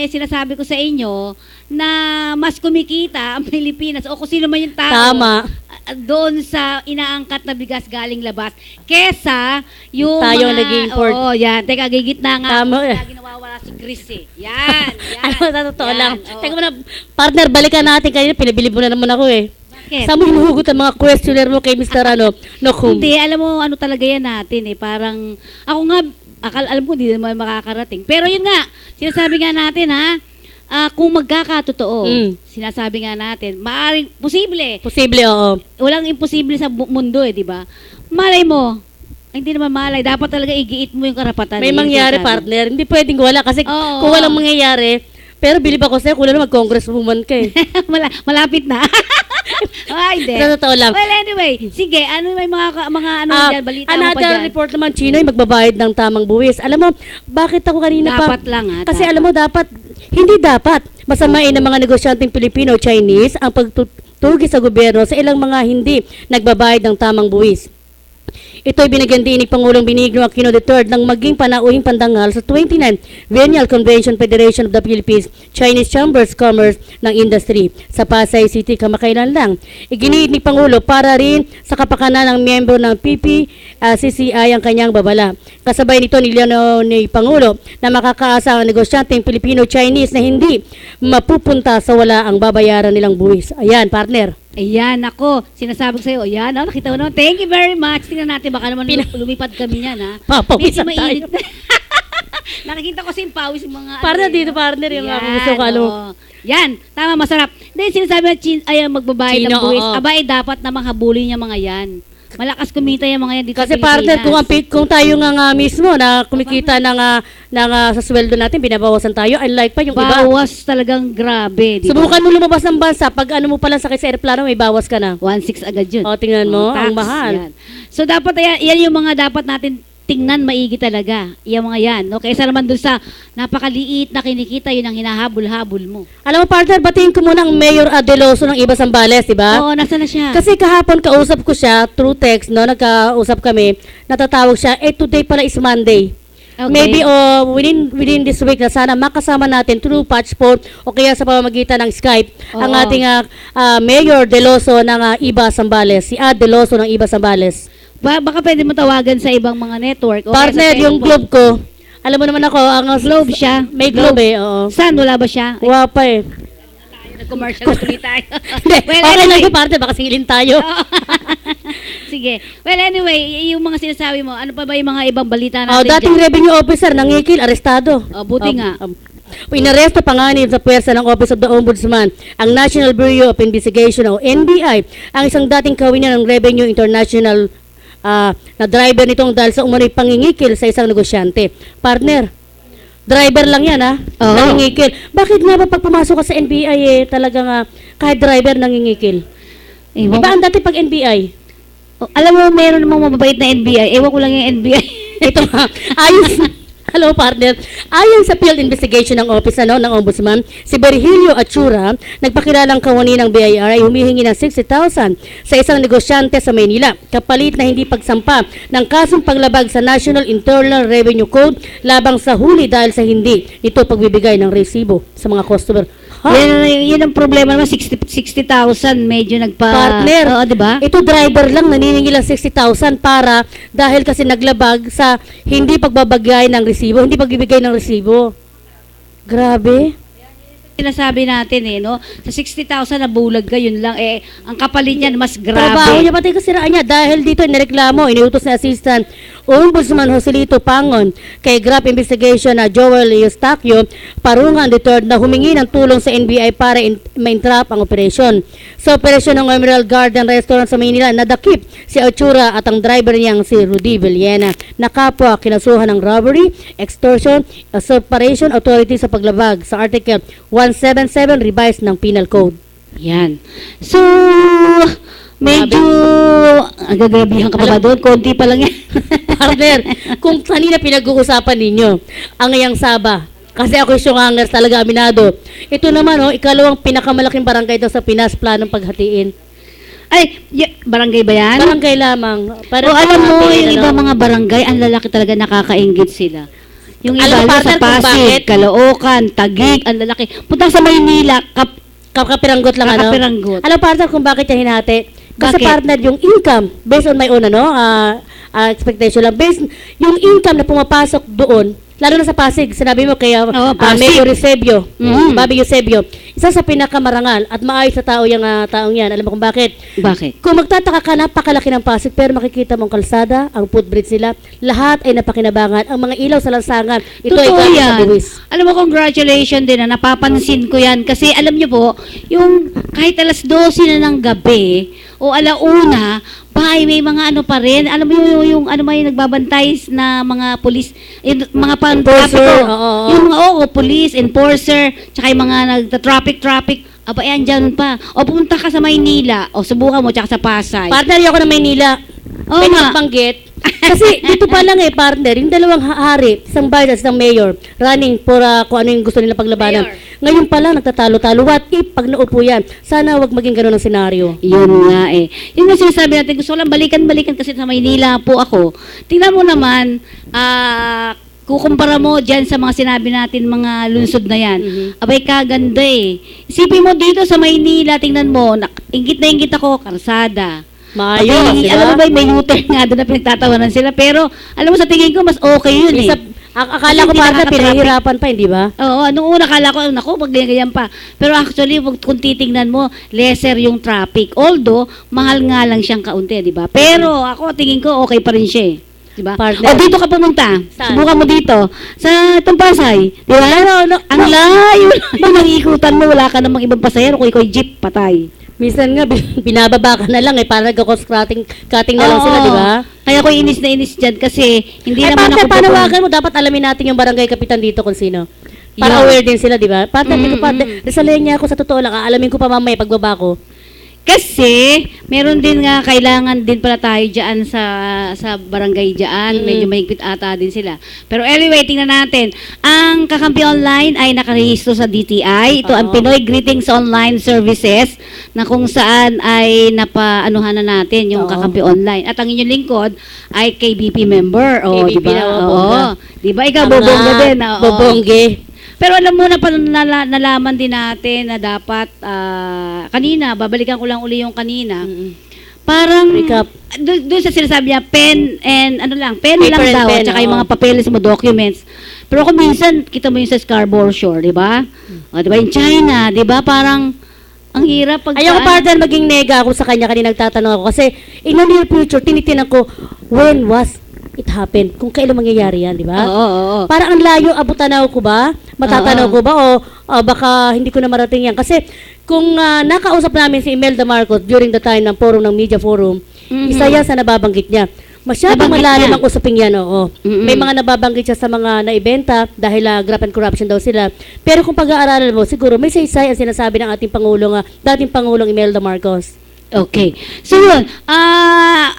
sinasabi ko sa inyo, na mas kumikita ang Pilipinas o kung sino man yung tao doon sa inaangkat na bigas galing labas kesa yung tayo mga nag-import. Yan. Teka, gigitna nga. Lagi nawawala si Chris Yan. Ano, totoo lang. Teka muna, partner, balikan natin kanina. Pinabilib mo na naman ako Bakit? Saan mo hinuhugot ang mga questionnaire mo kay Mr. Nocum? Hindi, alam mo, talaga yan natin Parang, ako nga, alam ko, hindi naman makakarating. Pero yun nga, sinasabi nga natin kung magkakatotoo, sinasabi nga natin, maaaring, posible. Posible, oo. Walang imposible sa mundo di ba? Malay mo, hindi naman malay, dapat talaga igiit mo yung karapatan. May mangyari, partner. Hindi pwedeng wala. Kasi kung walang mangyayari, pero bilib ako sa'yo, kung naman mag-congresswoman ka Malapit na. Hindi. Totoo lang. Well, anyway, sige, may mga dyan, balita mo pa another dyan. report naman, Chino ay magbabayad ng tamang buwis. Alam mo, bakit ako kanina dapat lang kasi alam mo, hindi dapat masamain ng mga negosyanteng Pilipino-Chinese ang pagtutugi sa gobyerno sa ilang mga hindi nagbabayad ng tamang buwis. Ito ay binigyan din ni Pangulong Benigno Aquino III ng maging panauhing pandangal sa 29 Biennial Convention Federation of the Philippines Chinese Chambers Commerce ng Industry sa Pasay City kamakailan lang. Iginiit ni Pangulo para rin sa kapakanan ng miyembro ng PPCCI ang kanyang babala. Kasabay nito nilinaw ni Pangulo na makakaasa ang negosyanteng Filipino-Chinese na hindi mapupunta sa wala ang babayaran nilang buwis. Ayan, partner. Ayan, ako, sinasabi ko sa'yo, ayan, nakita mo naman, thank you very much. Tingnan natin, baka naman lumipad kami niyan, Papawisan tayo. Nakikita ko si pawis yung mga... Partner dito, partner, yung gusto ko, Yan, tama, masarap. Dahil sinasabi na magbabayad ng buwis, dapat namang habulin yung mga yan. Malakas kumita yung mga yan dito Kasi sa Pilipinas. partner, kung tayo nga mismo na kumikita sa sweldo natin, binabawasan tayo, unlike pa yung iba. Bawas talagang grabe. Di ba? Subukan mo lumabas ng bansa, pag ano mo palang sakit sa aeroplano, may bawas ka na. 1.6 agad yun. O, tingnan mo, Tax, ang mahal. yan. So, dapat, yan yung mga dapat natin tingnan maigi talaga. Yung mga yan. No? Kaysa naman dun sa napakaliit na kinikita, yun ang hinahabol-habol mo. Alam mo, partner, batiin ko muna ang Mayor Adeloso ng Iba Zambales, di ba? Oo, nasa na siya? Kasi kahapon kausap ko siya through text, no? Nagkausap kami, natatawag siya, today pala is Monday. Okay. Maybe within this week na sana makasama natin through Patchport o kaya sa pamamagitan ng Skype ang ating Mayor Deloso ng Iba Zambales, si Ad Deloso ng Iba Zambales. Baka pwede mo tawagan sa ibang mga network. Partner, yung globe ko, alam mo naman ako, ang globe siya. may globe eh, oo. Saan? Wala ba siya? Wala pa eh. Nag-commercial na tuloy tayo. Okay lang yung partner, baka singilin tayo. Sige. Well, anyway, yung mga sinasabi mo, ano pa ba yung mga ibang balita natin Dating dyan? revenue officer, nangikil, arestado. Buti nga. Inaresto panganib sa pwersa ng Office of the Ombudsman, ang National Bureau of Investigation o NBI, ang isang dating kawinan ng Revenue International na driver nitong dahil sa umano'y pangingikil sa isang negosyante. Partner, driver lang yan nangingikil. Bakit nga ba pag pumasok ka sa NBI talagang kahit driver nangingikil? Iba ang dati pag NBI? Alam mo, meron namang mababait na NBI. Ewan ko lang yung NBI. Ito nga, hello partner. Ayon sa field investigation ng office ng Ombudsman, si Virgilio Achura, nagpakilalang kawani ng BIR ay humihingi ng 60,000 sa isang negosyante sa Maynila, kapalit na hindi pagsampa ng kasong paglabag sa National Internal Revenue Code labang sa huli dahil sa hindi ito pagbibigay ng resibo sa mga customer. Yan ang problema naman, 60,000 medyo Partner, Oo, di ba? Ito driver lang naniningil ng 60,000 para dahil kasi naglabag sa hindi pagbabagay ng resibo, hindi pagbibigay ng resibo. Grabe. Sinasabi natin no? Sa 60,000 na bulag ka, yun lang. Ang kapalit niyan, mas grabe. Trabaho niya, pati kasiraan niya. Dahil dito, inireklamo, iniutos na Assistant Ombudsman Joselito Pangon kay Grab Investigation na Joel Eustaquio Parungan III na humingi ng tulong sa NBI para ma-entrap ang operasyon. Sa operasyon ng Emerald Garden Restaurant sa Maynila, nadakip si Achura at ang driver niyang si Rudy Villena na kapwa kinasuhan ng robbery, extortion, usurpation authority sa paglabag sa Article 177 revised ng Penal Code. Yan. So, medyo agagabihan ka pa ba doon? Konti pa lang yan. Partner, kung kanina pinag-uusapan ninyo, ang iyang Saba, kasi ako yung hangers talaga aminado. Ito naman, ikalawang pinakamalaking barangay daw sa Pinas, planong paghatiin. Ay, barangay ba yan? Barangay lamang. Alam mo, yung iba mga barangay, ang lalaki talaga nakakaingit sila. Yung iba sa Pasig, Caloocan, Taguig, ang lalaki. Punta sa Maynila, kapiranggot lang Kapiranggot. Alam partner kung bakit niya hinati? Kasi partner yung income, based on my own expectation lang, based yung income na pumapasok doon, lalo na sa Pasig, sinabi mo kaya Mayor Eusebio, Bobby Eusebio, isa sa pinakamarangal at maayos na tao yung taong yan. Alam mo kung bakit? Bakit? Kung magtataka ka, napakalaki ng Pasig, pero makikita mong kalsada, ang footbridge nila, lahat ay napakinabangan. Ang mga ilaw sa lansangan, ito ay galing sa buwis. Alam mo, congratulations din na napapansin ko yan. Kasi alam niyo po, yung kahit alas 12 na ng gabi, o alauna, may mga ano pa rin. Alam mo yung ano may nagbabantay na mga pulis, yung mga enforcer, yung mga police, enforcer, tsaka yung mga nagta-traffic. Aba, dyan pa. O pumunta ka sa Maynila, o subukan mo, tsaka sa Pasay. Partner, ako ng Maynila. Oo nga. Banggit. Kasi dito pa lang partner, yung dalawang hari, isang vice at isang mayor, running for kung ano yung gusto nila paglabanan. Ngayon pa lang, nagtatalo-talo. What if, pag naupo yan, sana wag maging ganun ang senaryo. Yun nga Yun nga sinasabi natin, gusto ko lang balikan kasi sa Maynila po ako. Tingnan mo naman, kukumpara mo dyan sa mga sinabi natin, mga lungsod na yan. Abay, kaganda Isipin mo dito sa Maynila, tingnan mo, ingit na ingit ako, karsada. Maayos, alam mo ba, may U-turn nga doon na pinagtatawanan sila. Pero, alam mo, sa tingin ko, mas okay yun Akala ko partner, pinahirapan pa, hindi ba? Oo, nung una akala ko, naku, ganyan pa. Pero actually, kung titingnan mo, lesser yung traffic. Although, mahal nga lang siyang kaunti, di ba? Pero ako, tingin ko, okay pa rin siya Diba? Partner. O dito ka pumunta. Saan? Subukan mo dito. Sa itong Pasay. Diba? Ang layo. Pag nakikutan mo, wala ka namang ibang pasahero. Kung ikaw jeep, patay. Minsan nga, binababa ka na lang para nag-cutting na lang sila, di ba? Kaya ako inis na inis dyan kasi hindi Ay, naman partner, ako... panawagan mo, dapat alamin natin yung barangay kapitan dito kung sino. Para aware din sila, di ba? Partner, dito partner, nasalayan niya ako sa totoo lang, aalamin ko pa mamaya pagbaba ko. Kasi, meron din nga, kailangan din pala tayo dyan sa barangay dyan. Medyo mahigpit ata din sila. Pero anyway, tingnan natin. Ang Kakampi Online ay nakarehistro sa DTI. Ito ang Pinoy Greetings Online Services na kung saan ay napaanuhan na natin yung Kakampi Online. At ang inyong lingkod ay KBP member. O, KBP diba? na, Oo. Diba? Ikaw, bobongga din. Oo. Bobongge. Pero alam mo na nalaman din natin na dapat kanina, babalikan ko lang uli yung kanina. Parang doon sa sinasabi niya pen and pen Paper lang and daw pen, at saka yung mga papeles mo, documents. Pero kung minsan kita mo yung sa Scarborough Shore, 'di ba? O 'di ba yung China, 'di ba? Parang ang hirap pag Ayaw ko partner maging nega ako sa kanya kanina nagtatanong ako kasi in the near future tinitinan ko when was it happened, kung kailan mangyayari yan, di ba? Oo. Parang ang layo, abutanaw ko ba? Matatanaw ko ba? O baka hindi ko na marating yan. Kasi kung nakausap namin si Imelda Marcos during the time ng forum, ng media forum, isa yan sa nababanggit niya. Masyadong malalim ang usaping yan, oo. May mga nababanggit siya sa mga naibenta dahil graft and corruption daw sila. Pero kung pag-aaralan mo, siguro may saysay ang sinasabi ng ating Pangulong, dating Pangulong Imelda Marcos. Okay. So yun,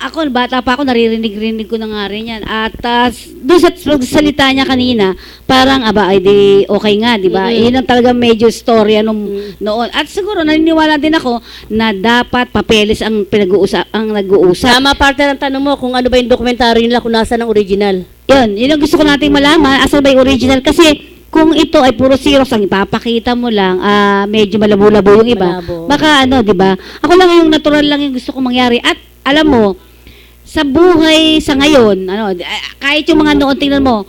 ako, bata pa ako, naririnig-rinig ko na nga rin yan. At doon sa salita niya kanina, parang, ay di okay nga, di ba? Yun ang talaga medyo storya noon. At siguro, naniniwala din ako na dapat papeles ang nag-uusap. Tama, partner, ang tanong mo kung ano ba yung dokumentaryo nila, kung nasa ng original. Yun ang gusto ko nating malaman, asan ba yung original? Kasi, kung ito ay puro Xerox ang ipapakita mo lang, medyo malabo-labo yung iba. Baka di ba? Ako lang yung natural lang yung gusto kong mangyari. At alam mo, sa buhay sa ngayon, kahit yung mga noon, tingnan mo,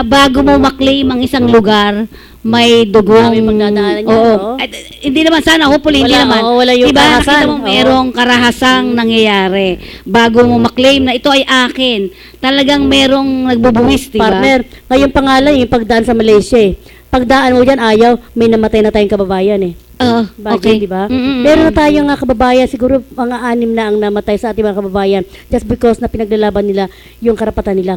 bago mo maklaim ang isang lugar, may dugong magdadaanan niya. Oo. Hindi naman sana, hopefully hindi naman. Wala yung diba, karahasan. Nakita mo merong karahasang nangyayari. Bago mo maklaim na ito ay akin, talagang merong nagbubuwis, diba? Partner, ngayong pangalan yung pagdaan sa Malaysia eh. Pagdaan mo dyan, ayaw, may namatay na tayong kababayan eh. Okay. Di ba? Meron na tayong kababayan, siguro mga 6 na ang namatay sa ating mga kababayan just because na pinaglalaban nila yung karapatan nila.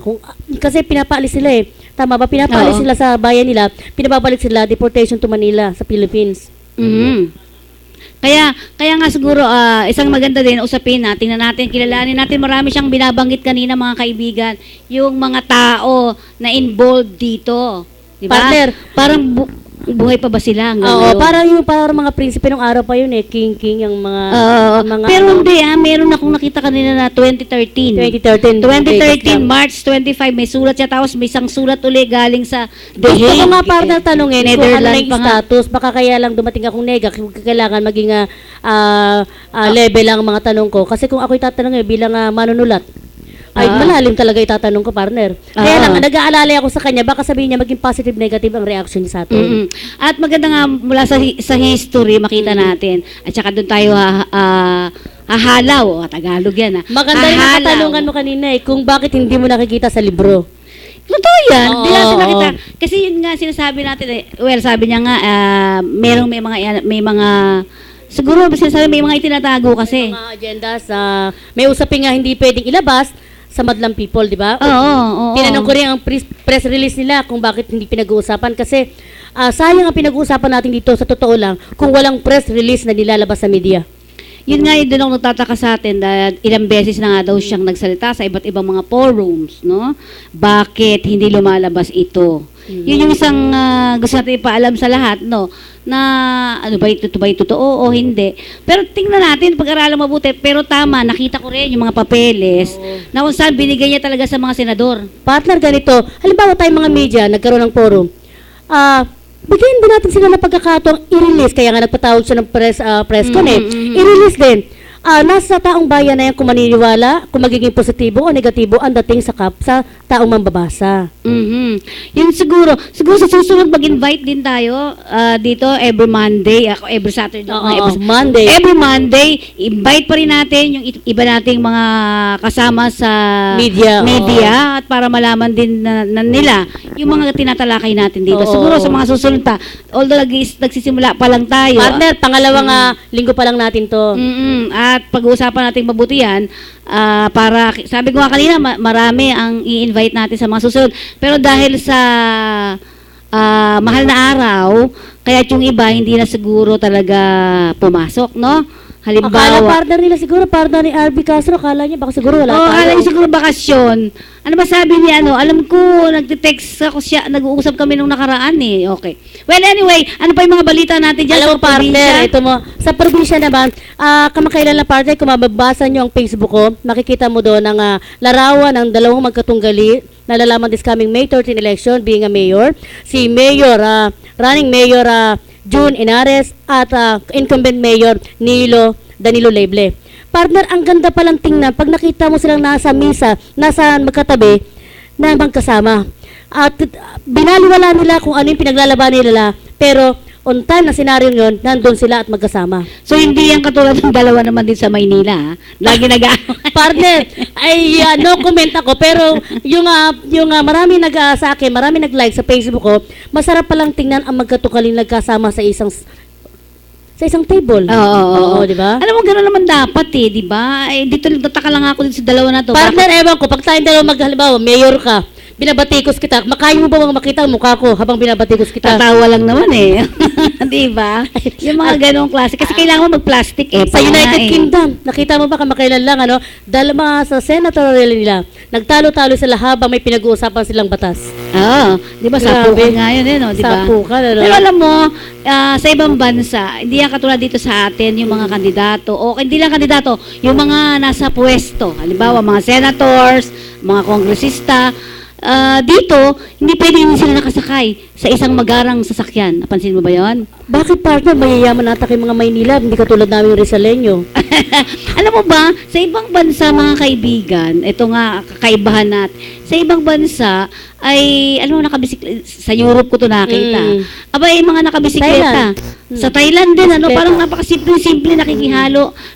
Kasi pinapaalis sila eh. Tama ba? Pinapaalis sila sa bayan nila, pinababalik sila, deportation to Manila, sa Philippines. Kaya nga siguro isang maganda din usapin natin kilalanin natin, marami siyang binabanggit kanina mga kaibigan, yung mga tao na involved dito. Diba? Partner, parang buhay pa ba sila hanggang ngayon? Parang mga prinsipe nung araw pa yun eh, king yung mga pero hindi meron akong nakita kanina na 2013 March 25 may sulat siya, tapos may isang sulat uli galing sa The Hague. Gusto ko nga partner tanungin kung ano Netherlands yung status, baka kaya lang dumating akong nega, kailangan maging level lang ang mga tanong ko. Kasi kung ako'y tatanong bilang manunulat, ay malalim talaga itatanong ko, partner. Kaya lang, nag-aalala ako sa kanya, baka sabihin niya maging positive, negative ang reaction niya sa atin. At maganda nga mula sa history, makita natin. At saka doon tayo hahalaw. Tagalog yan. Maganda rin ang katanungan mo kanina kung bakit hindi mo nakikita sa libro. Totoo yan. Hindi natin nakita. Kasi yun nga sinasabi natin, sabi niya nga, may mga siguro sinasabi may mga itinatago kasi. Mga agendas, may usapin nga hindi pwedeng ilabas sa madlang people, di ba? Oo. Tinanong ko rin ang press release nila kung bakit hindi pinag-uusapan kasi sayang ang pinag-uusapan natin dito sa totoo lang kung walang press release na nilalabas sa media. Yun nga yung doon ako nagtataka sa atin dahil ilang beses na nga daw siyang nagsalita sa iba't ibang mga forums, no? Bakit hindi lumalabas ito? Yun yung isang gusto natin ipaalam sa lahat, no? Na ano ba ito ba totoo o hindi. Pero tingnan natin, pag-aralan mabuti. Pero tama, nakita ko rin yung mga papeles na kung saan binigay niya talaga sa mga senador. Partner, ganito. Halimbawa tayong mga media, nagkaroon ng forum. Bigyan din natin sila ng pagkakataong i-release. Kaya nga nagpatawag siya ng press con I-release din. nasa taong bayan na yan kung maniniwala, kung magiging positibo o negatibo ang dating sa taong mambabasa. Yun siguro sa susunod mag-invite din tayo dito every Monday, ako every Saturday. Monday. Every Monday, invite pa rin natin yung iba nating mga kasama sa Media, at para malaman din na nila yung mga tinatalakay natin dito. Oo. Siguro sa mga susunod pa, although nagsisimula pa lang tayo. Partner, pangalawang linggo pa lang natin to. At pag-uusapan natin mabuti yan, para, sabi ko nga kanina, marami ang i-invite natin sa mga susunod. Pero dahil sa mahal na araw, kaya yung iba hindi na siguro talaga pumasok, no? Akala Halimbawa, partner nila siguro, partner ni RB Castro, akala niya baka siguro wala tayo. akala niya siguro bakasyon. Ano ba sabi niya, alam ko, nagte-text ako siya, nag-uusap kami nung nakaraan eh. Okay. Well, anyway, ano pa yung mga balita natin dyan Alam mo, sa probinsya? partner, ito mo, sa probinsya naman, kamakailan lang partner, kung mababasa nyo ang Facebook ko, makikita mo doon ang larawan ng dalawang magkatunggali, nalalaman this coming May 13 election, being a mayor, si Mayor, running Mayor June Inares at incumbent Mayor Danilo Leble. Partner, ang ganda palang tingnan pag nakita mo silang nasa misa, nasa magkatabi, na magkasama. At binaliwala nila kung ano yung pinaglalaban nila, pero on time na senaryo yun, nandun sila at magkasama. So, hindi yan katulad ng dalawa naman din sa Maynila, ha? Lagi Partner, ay no comment ako, pero yung marami sa akin, marami nag-like sa Facebook ko, masarap palang tingnan ang magkatukaling nagkasama sa isang table. Oo, di ba? Alam mo, gano'n naman dapat eh, di ba? Eh, dito nagtataka lang ako dito sa dalawa na to. Partner, ewan ko, pag tayong dalawa halimbawa, mayor ka, binabatikos kita, makain mo ba makita ang mukha ko habang binabatikos kita? Tatawa lang naman eh. Di ba? Yung mga ganong klase. Kasi kailangan mo mag-plastic eh. Sa United Kingdom, nakita mo ba kamakailan lang, dalawa sa senatorial nila, nagtalo-talo sila habang may pinag-uusapan silang batas. Oo. Di ba? Sapukan nga yun eh, no? Di ba? Sapukan, Pero alam mo, sa ibang bansa, hindi yan katulad dito sa atin, yung mga kandidato, o hindi lang kandidato, yung mga nasa pwesto. Halimbawa, mga senators, mga kongresista, dito, hindi pwede sila nakasakay sa isang magarang sasakyan. Napansin mo ba yon? Bakit partner, mayayaman nata kay mga Maynila, hindi katulad namin yung Rizaleño? Alam mo ba, sa ibang bansa, mga kaibigan, ito nga, kakaibahan natin, sa ibang bansa, ay, alam mo, sa Europe ko to nakita. Aba, yung mga nakabisikleta. Sa Thailand din, parang napakasimple-simple,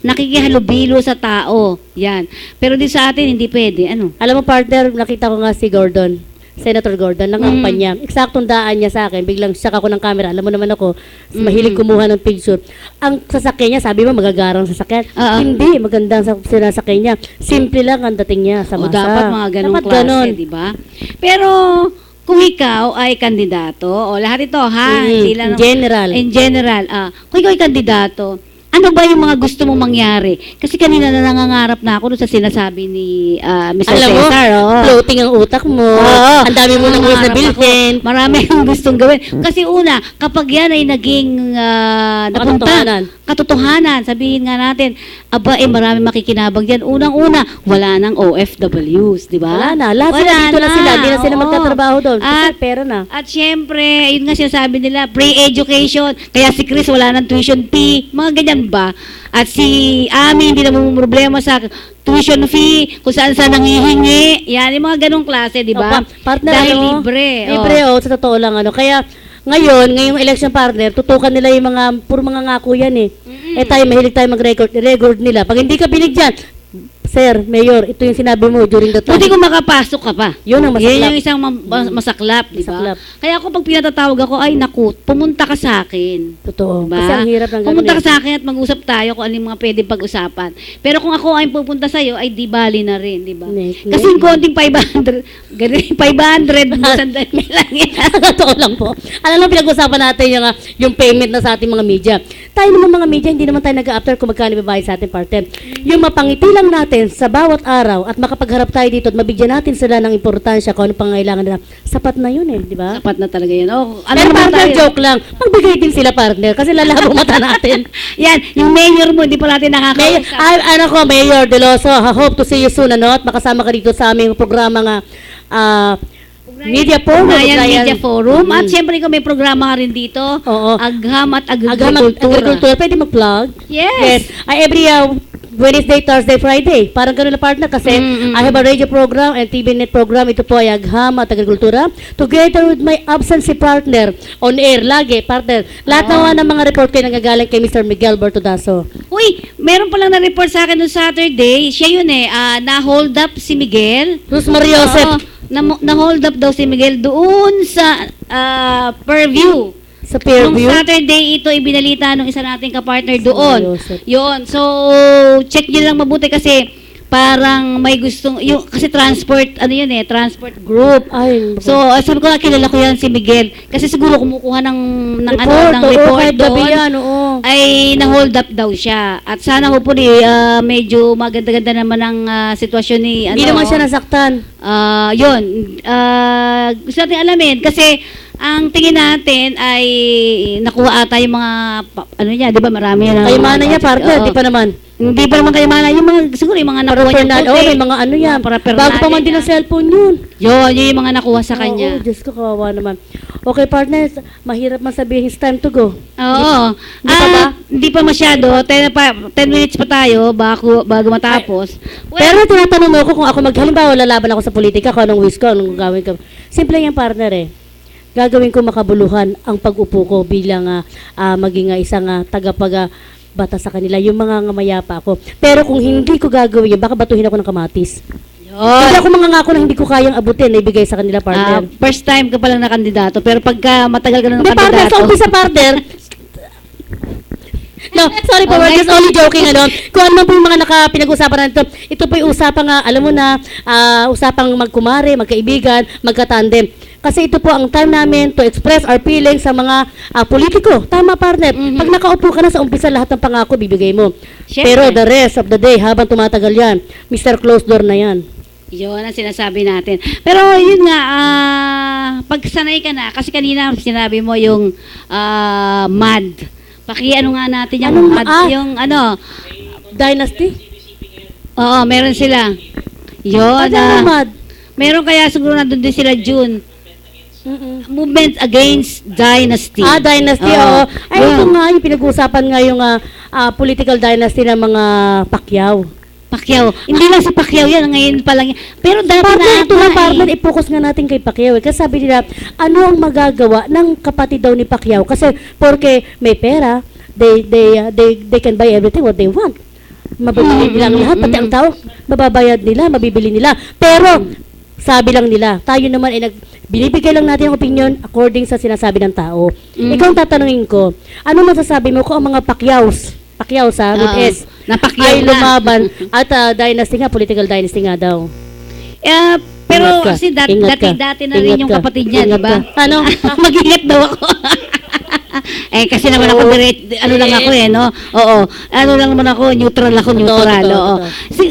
nakikihalubilo sa tao. Yan. Pero di sa atin, hindi pwede. Alam mo, partner, nakita ko nga si Senator Gordon, nangangpan niya. Eksaktong daan niya sa akin, biglang shock ako ng camera. Alam mo naman ako, mahilig kumuha ng picture. Ang sasakyan niya, sabi mo, magagarang sasakyan. Hindi, magandang sinasakyan niya. Simple lang ang dating niya sa masa. Dapat mga ganong klase, di ba? Pero, kung ikaw ay kandidato, o lahat ito, ha? In general. Kung ikaw ay kandidato, ano ba yung mga gusto mong mangyari? Kasi kanina na nangangarap na ako doon sa sinasabi ni Mr. Alam mo, Cesar. floating ang utak mo. Ang dami mo nang na bilhin. Marami akong gustong gawin. Kasi una, kapag yan ay naging napunta, katotohanan, sabihin nga natin, marami makikinabang dyan. Unang-una, wala nang OFWs, di ba? Wala na. Lahat sila dito na sila. Hindi na sila magtatrabaho doon. Kasi pera na. At syempre, yun nga sinasabi nila, free education. Kaya si Chris wala nang tuition fee. Mga ganyan ba? At si Ami, hindi na problema sa tuition fee, kung saan nangihingi. Yan, yung mga ganong klase, di ba? Partner, dahil libre. Libre, sa totoo lang. Kaya, ngayong election partner, tutukan nila yung puro mga ngako yan eh. Tayo, mahilig tayo mag-record nila. Pag hindi ka binigyan, Sir, Mayor, ito yung sinabi mo during the time. Buti kung makapasok ka pa. Yun ang masaklap. Yan yung isang masaklap, di ba? Kaya ako pag pinatatawag ako, ay naku, pumunta ka sa akin. Totoo. Diba? Kasi ang hirap ng pumunta ka sa akin at mag-usap tayo kung ano yung mga pwede pag-usapan. Pero kung ako ay pupunta sa'yo, ay di bali na rin, di ba? Kasi yung konting 500, ganun 500, sandali lang yan. Totoo lang po. Alam mo, pinag-usapan natin yung payment na sa ating mga media. Tayo naman mga media, hindi naman tayo nag-after kung magkano babayad sa ating partner. Yung mapangiti lang natin sa bawat araw at makapagharap tayo dito at mabigyan natin sila ng importansya kung ano pangangailangan nila. Sapat na yun di ba? Sapat na talaga yun. Pero partner, joke lang. Magbigay din sila partner kasi lalabo mata natin. Yan, yung mayor mo, hindi pa natin nakakausap. Mayor Deloso, hope to see you soon, at makasama ka dito sa aming programa nga, Media Forum. Media Forum. At syempre kung may programa ka rin dito, Agham at Agricultura. Pwede mag-plug? Yes. Every Wednesday, Thursday, Friday. Parang gano'n na partner kasi I have a radio program and TV net program. Ito po ay Agham at Agrikultura. Together with my absentee partner on air. Lagi, partner. Lahat naman ng mga report kayo nanggagaling kay Mr. Miguel Bertodaso. Uy, meron palang na-report sa akin noong Saturday. Siya yun na-hold up si Miguel. Luz Mariosep. Na-hold up daw si Miguel doon sa Purview. Sa Fairview. Nung Saturday ito ibinalita nung isa nating kapartner doon. Yun. So, check nyo lang mabuti kasi parang may gustong, yung, kasi transport group. Ay, so, sabi ko nga, kilala ko yan si Miguel. Kasi siguro kumukuha ng report doon. Yan, oo. Ay, na-hold up daw siya. At sana hopefully, medyo maganda-ganda naman ang sitwasyon ni, Hindi naman siya nasaktan. Yun. Gusto natin alamin kasi ang tingin natin ay nakuha ata yung mga niya, 'di ba? Marami na. Kayamanan niya, partner, di pa naman. Hindi pa naman kayamanan yung mga siguro yung mga nakuha niya. May mga yan. Bago pa man din ang cellphone yun. Yun yung mga nakuha sa kanya. Diyos ko, kawawa naman. Okay, partners, mahirap man sabihin, it's time to go. Oo. Hindi pa masyado. 10 minutes pa tayo bago matapos. Pero tinatanong mo ko kung ako halimbawa lalaban ako sa politika, kung anong wish ko, anong gagawin ko. Simple yung partner gagawin ko makabuluhan ang pag-upo ko bilang maging isang tagapag-bata sa kanila, yung mga ngamayapa ako. Pero kung hindi ko gagawin yun, baka batuhin ako ng kamatis. Hindi ako mangangako na hindi ko kayang abutin na ibigay sa kanila, partner. First time ka pa lang na kandidato, pero pagka matagal ka na ng kandidato. Partner, sa umpisa, partner. No, sorry po, we're just only joking, Kung ano po yung mga pinag-usapan natin, ito po yung usapang, alam mo na, usapang magkumare, magkaibigan, magkatandem. Kasi ito po ang time namin to express our feelings sa mga politiko. Tama, partner. Pag nakaupo ka na sa umpisa, lahat ng pangako bibigay mo. Siyempre. Pero the rest of the day, habang tumatagal yan, Mr. Closed Door na yan. Yun ang sinasabi natin. pero yun nga, pag sanay ka na, kasi kanina sinabi mo yung MAD. Paki-ano nga natin yung MAD, yung Dynasty? Oo, meron sila. Yun. MAD? Meron kaya siguro nandun din sila June. Movement Against Dynasty. Dynasty, oo. Ay, ito nga, yung pinag-uusapan nga yung political dynasty ng mga Pacquiao. Hindi lang si Pacquiao yan, ngayon pa lang yan. Pero dati partner, i-focus nga natin kay Pacquiao. Kasi sabi nila, ano ang magagawa ng kapatid daw ni Pacquiao? Kasi, porque may pera, they can buy everything what they want. Mabibili nila ang lahat, pati ang tao, mababayad nila, mabibili nila. Pero, sabi lang nila, tayo naman ay binibigay lang natin ang opinion according sa sinasabi ng tao. Ikaw tatanungin ko, ano masasabi mo kung ang mga Pacquiaos with S, ay lumaban at dynasty nga, political dynasty nga daw? Pero kasi dati na rin yung kapatid niya, di ba? Ano? Mag-ingat daw ako. Kasi naman ako lang ako no? Oo. Lang naman ako, neutral. Oo.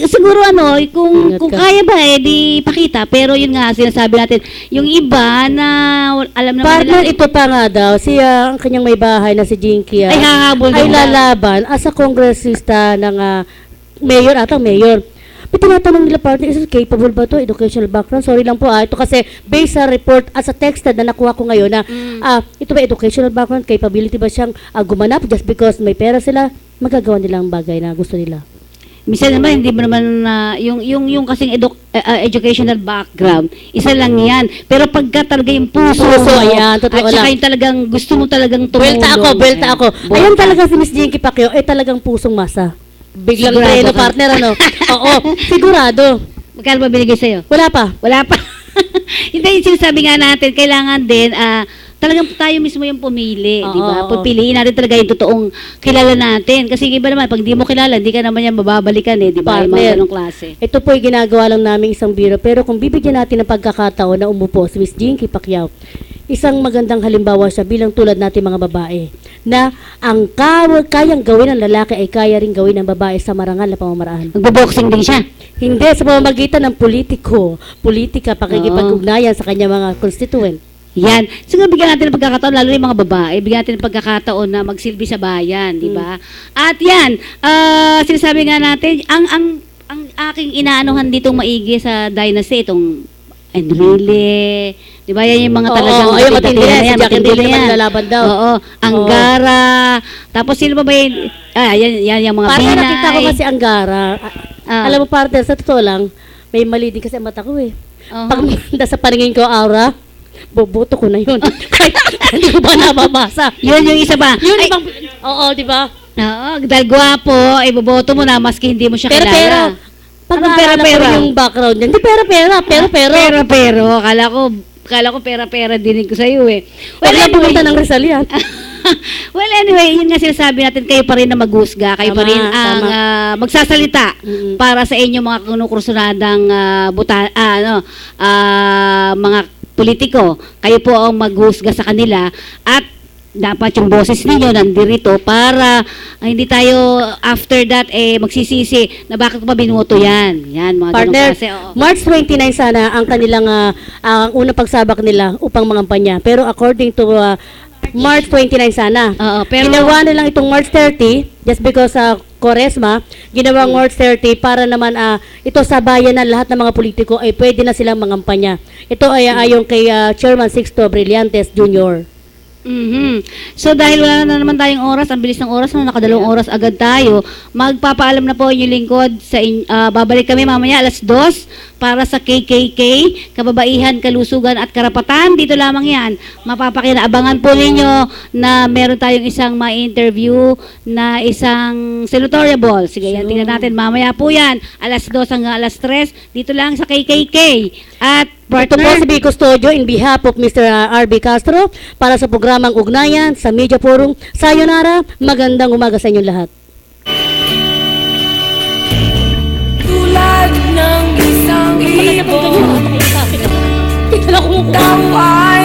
Siguro kung kaya ba di pakita, pero yun nga sinasabi natin, yung iba na alam naman partner nila, ito pa nga daw ang kanyang may bahay na si Jinky ay hahabol ay lalaban as a congressista ng mayor. Pero tinatanong nila, partner, is it capable ba to? Educational background? Sorry lang po, ito kasi based sa report as a texted na nakuha ko ngayon na ito ba educational background? Capability ba siyang gumanap just because may pera sila? Magagawa nila ang bagay na gusto nila. Minsan naman, hindi mo naman yung kasing educational background, isa lang yan. Pero pagka talaga yung puso ayan, totoo at saka lang. yung talagang gusto mo talagang tumulong. Buwelta ako. Ayan talaga si Miss Jinky Pacquiao, talagang pusong masa. Biglang treno, partner, Oo, sigurado. Magkano ba binigay sa'yo? Wala pa. Hindi, sinasabi nga natin, kailangan din, talagang tayo mismo yung pumili, di ba? Pipiliin natin talaga yung totoong kilala natin. Kasi iba naman, pag di mo kilala, hindi ka naman yan bababalikan di ba? Yung mga ganong klase. Ito po yung ginagawa lang namin isang biro, pero kung bibigyan natin ng pagkakataon na umupo si Miss Jinky Pacquiao, isang magandang halimbawa siya bilang tulad natin mga babae na ang kayang gawin ng lalaki ay kaya rin gawin ng babae sa marangal na pamamaraan. Magbo-boxing din siya? Hindi, sa pamamagitan ng politika, pakikipag-ugnayan sa kanya mga constituent. Yan. Siguro bigyan natin ng pagkakataon, lalo yung mga babae, bigyan natin ng pagkakataon na magsilbi sa bayan, di ba? At yan, sinasabi nga natin, ang aking inaanuhan ditong maigi sa dynasty, itong Enrile, di ba yan yung mga talagang matindi yan, si Jack Enrile naman lalaban daw. Anggara, Tapos sino pa ba yun? Yan yung mga Partner, Binay. nakita ko kasi Anggara. Alam mo, partner, sa totoo lang, may mali din kasi ang mata ko eh. Pag maganda sa paningin ko, aura, boboto ko na yun. Kahit hindi ko ba nababasa. Yun yung isa ba? Yun ibang, oo, di ba? Oo, dahil gwapo, iboboto mo na maski hindi mo siya Pero, kilala. pag Anong naalala ko pera-pera? yung background niya, hindi pera. Pero, kala ko pera-pera dinig ko sa iyo eh. Well, pumunta ng Rizal yan. Well, anyway, yun nga sinasabi natin, kayo pa rin na maghusga, kayo pa Tama, rin ang tama. magsasalita para sa inyo mga kinukursunadang mga politiko. Kayo po ang maghusga sa kanila at dapat yung boses ninyo nandirito para hindi tayo after that magsisisi na bakit ko pa binuto yan. Yan, mga ganun Partner, klase. Oo. March 29 sana ang kanilang ang unang pagsabak nila upang mangampanya. Pero according to March 29 sana. Pero ginawa na lang itong March 30 just because Quaresma, ginawang March 30 para naman ito sa bayan na lahat ng mga politiko ay pwede na silang mangampanya. Ito ay ayon kay Chairman Sixto Brillantes Jr. So dahil wala na naman tayong oras, ang bilis ng oras, nakadalawang oras agad tayo, magpapaalam na po inyong lingkod sa babalik kami mamaya alas 2 para sa KKK, Kababaihan, Kalusugan at Karapatan. Dito lamang yan. Mapapakinaabangan po ninyo na meron tayong isang ma-interview na isang senatoriable. Sige, yan, tingnan natin. Mamaya po yan. Alas 2 hanggang alas 3. Dito lang sa KKK. At Ito po si B. Custodio in behalf of Mr. R.B. Castro para sa programang Ugnayan sa Media Forum. Sayonara, magandang umaga sa inyong lahat. Tulad ng isang ibon, ikaw ay